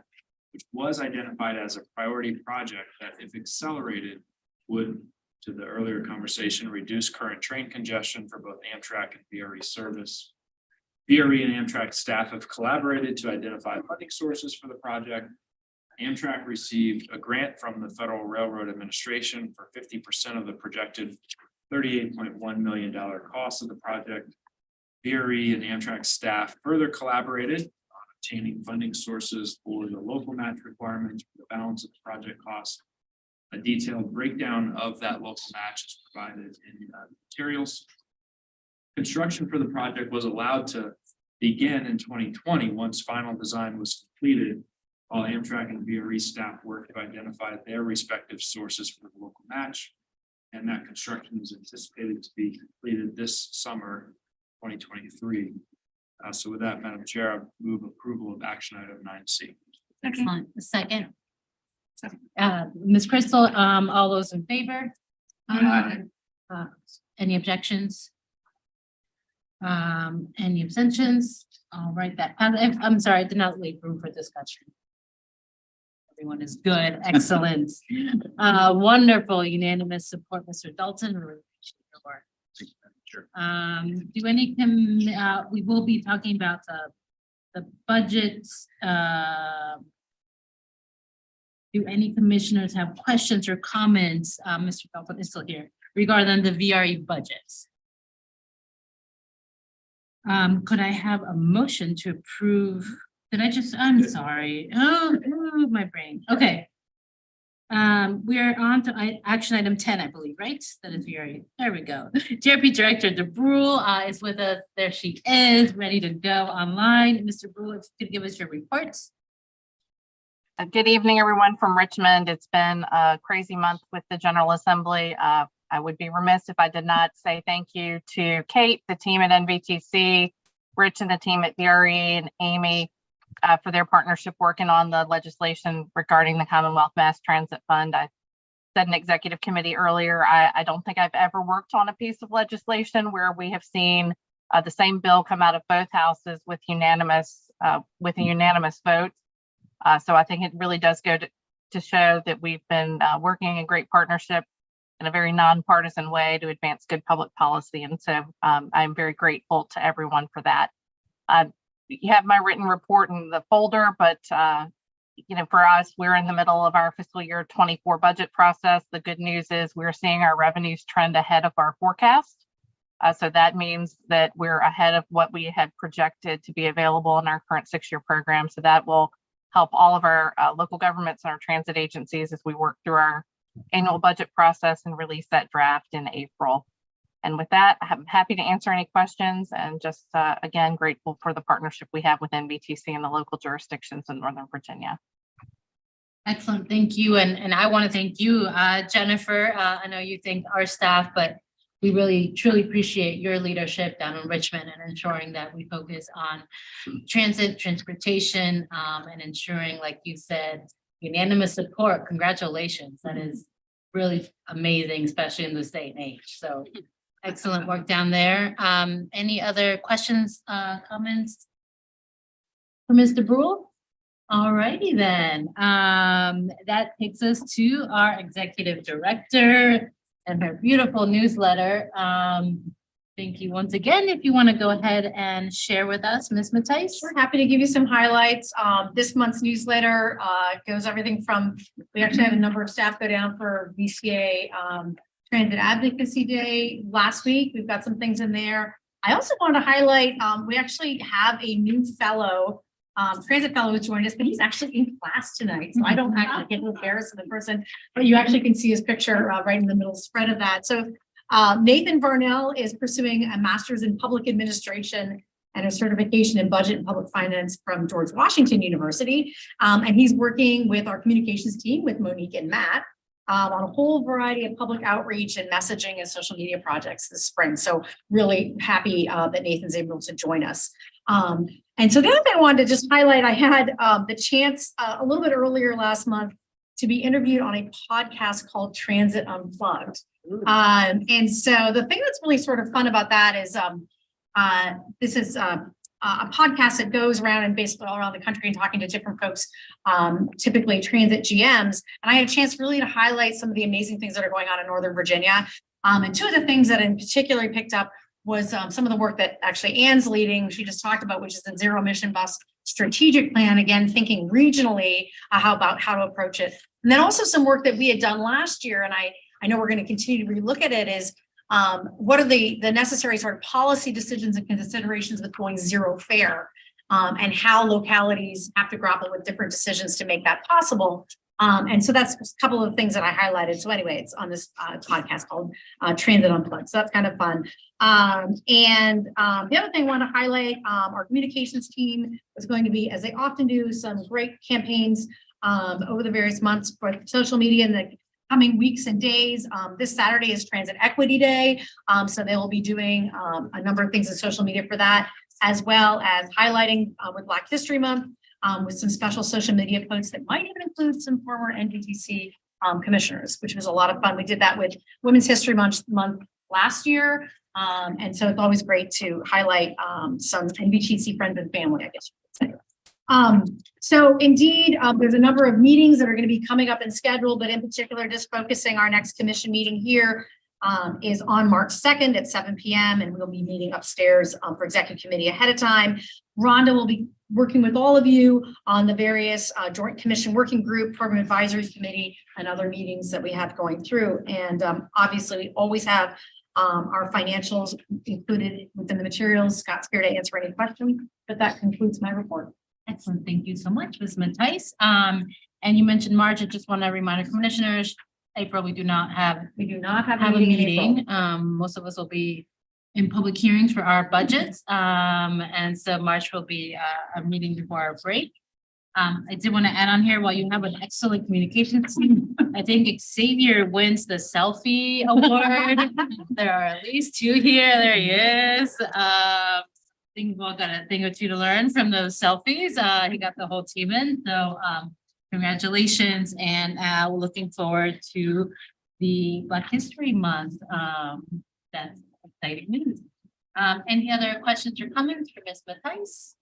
which was identified as a priority project that, if accelerated, would, to the earlier conversation, reduce current train congestion for both Amtrak and VRE service. VRE and Amtrak staff have collaborated to identify funding sources for the project. Amtrak received a grant from the Federal Railroad Administration for 50% of the projected $38.1 million cost of the project. VRE and Amtrak staff further collaborated on obtaining funding sources for the local match requirements for the balance of the project costs. A detailed breakdown of that local match is provided in materials. Construction for the project was allowed to begin in 2020 once final design was completed, while Amtrak and VRE staff worked to identify their respective sources for the local match. And that construction is anticipated to be completed this summer, 2023. So with that, Madam Chair, I move approval of action item 9C. Excellent. A second. Ms. Crystal, all those in favor? Any objections? Any abstentions? All right, I'm sorry, I did not leave room for discussion. Everyone is good, excellent. Wonderful, unanimous support, Mr. Dalton. Really appreciate your work. Sure. We will be talking about the budgets. Do any commissioners have questions or comments? Mr. Dalton is still here regarding the VRE budgets. Could I have a motion to approve? I'm sorry. Oh, my brain. Okay. We are on to action item 10, I believe, right? That is VRE. There we go. JRP Director DeBrule is with us. There she is, ready to go online. Mr. Brule, if you could give us your reports. Good evening, everyone from Richmond. It's been a crazy month with the General Assembly. I would be remiss if I did not say thank you to Kate, the team at NVTC, Rich and the team at VRE, and Amy for their partnership working on the legislation regarding the Commonwealth Mass Transit Fund. I said in executive committee earlier, I don't think I've ever worked on a piece of legislation where we have seen the same bill come out of both houses with a unanimous vote. So I think it really does go to show that we've been working in great partnership in a very nonpartisan way to advance good public policy. And so I'm very grateful to everyone for that. you have my written report in the folder, but for us, we're in the middle of our fiscal year 24 budget process. The good news is we're seeing our revenues trend ahead of our forecast. So that means that we're ahead of what we had projected to be available in our current 6-year program. So that will help all of our local governments and our transit agencies as we work through our annual budget process and release that draft in April. And with that, I'm happy to answer any questions and just, again, grateful for the partnership we have with NVTC and the local jurisdictions in Northern Virginia. Excellent, thank you. And I want to thank you, Jennifer. I know you thank our staff, but we really truly appreciate your leadership down in Richmond and ensuring that we focus on transportation, and ensuring, like you said, unanimous support. Congratulations. That is really amazing, especially in this day and age. So excellent work down there. Any other questions, comments for Mr. Brule? All righty then. That takes us to our executive director and her beautiful newsletter. Thank you once again. If you want to go ahead and share with us, Ms. Matthijs. We're happy to give you some highlights. This month's newsletter goes everything from, we actually had a number of staff go down for VCA Transit Advocacy Day last week. We've got some things in there. I also want to highlight, we actually have a new fellow, transit fellow who joined us, but he's actually in class tonight. So I don't actually get to embarrass him in person, but you actually can see his picture right in the middle spread of that. So Nathan Varnell is pursuing a master's in public administration and a certification in budget and public finance from George Washington University. And he's working with our communications team with Monique and Matt on a whole variety of public outreach and messaging and social media projects this spring. So really happy that Nathan's able to join us. And so the other thing I wanted to just highlight, I had the chance a little bit earlier last month to be interviewed on a podcast called Transit Unplugged. And so the thing that's really sort of fun about that is this is a podcast that goes around and basically all around the country and talking to different folks, typically transit GMs. And I had a chance really to highlight some of the amazing things that are going on in Northern Virginia. And two of the things that in particular picked up was some of the work that actually Anne's leading, she just talked about, which is the zero emission bus strategic plan, again, thinking regionally how to approach it. And then also some work that we had done last year, and I know we're going to continue to relook at it, is what are the necessary sort of policy decisions and considerations with going zero fare, and how localities have to grapple with different decisions to make that possible. And so that's a couple of things that I highlighted. So anyway, it's on this podcast called Transit Unplugged. So that's kind of fun. And the other thing I want to highlight, our communications team is going to be, as they often do, some great campaigns over the various months for social media in the coming weeks and days. This Saturday is Transit Equity Day. So they will be doing a number of things in social media for that, as well as highlighting with Black History Month, with some special social media posts that might even include some former NVTC commissioners, which was a lot of fun. We did that with Women's History Month last year. And so it's always great to highlight some NVTC friends and family, I guess you could say. So indeed, there's a number of meetings that are going to be coming up in schedule, but in particular, just focusing our next commission meeting here is on March 2nd at 7 p.m. and we'll be meeting upstairs for executive committee ahead of time. Rhonda will be working with all of you on the various Joint Commission Working Group, Program Advisory Committee, and other meetings that we have going through. And obviously, we always have our financials included within the materials. Scott's here to answer any questions, but that concludes my report. Excellent. Thank you so much, Ms. Matthijs. And you mentioned March. I just want to remind our commissioners, April, we do not have a meeting. Most of us will be in public hearings for our budgets. And so March will be a meeting before our break. I did want to add on here, while you have an excellent communications team, I think Xavier wins the selfie award. There are at least two here. There he is. I think we've all got a thing or two to learn from those selfies. He got the whole team in. So congratulations, and we're looking forward to the Black History Month. That's exciting news. Any other questions or comments for Ms. Matthijs?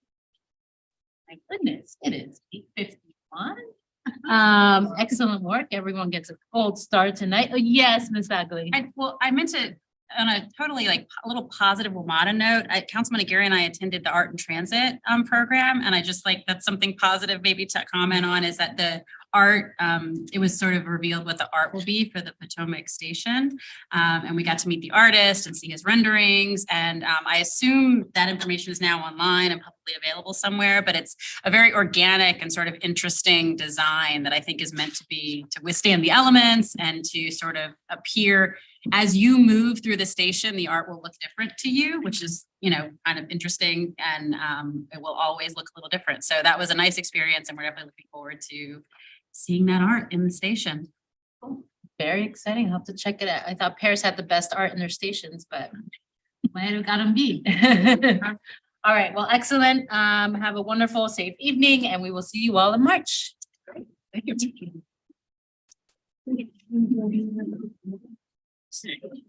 My goodness, it is 8:51. Excellent work. Everyone gets a cold start tonight. Oh, yes, Ms. Bagley. I meant to on a totally like a little positive Wamata note, Councilman Aguirre and I attended the Art in Transit program, and I just like, that's something positive maybe to comment on, is that the art, it was sort of revealed what the art will be for the Potomac Station. And we got to meet the artist and see his renderings. And I assume that information is now online and publicly available somewhere, but it's a very organic and sort of interesting design that I think is meant to be, to withstand the elements and to sort of appear as you move through the station, the art will look different to you, which is, you know, kind of interesting, and it will always look a little different. So that was a nice experience, and we're definitely looking forward to seeing that art in the station. Very exciting. I'll have to check it out. I thought Paris had the best art in their stations, but might have got them beat. All right, well, excellent. Have a wonderful, safe evening, and we will see you all in March. Thank you.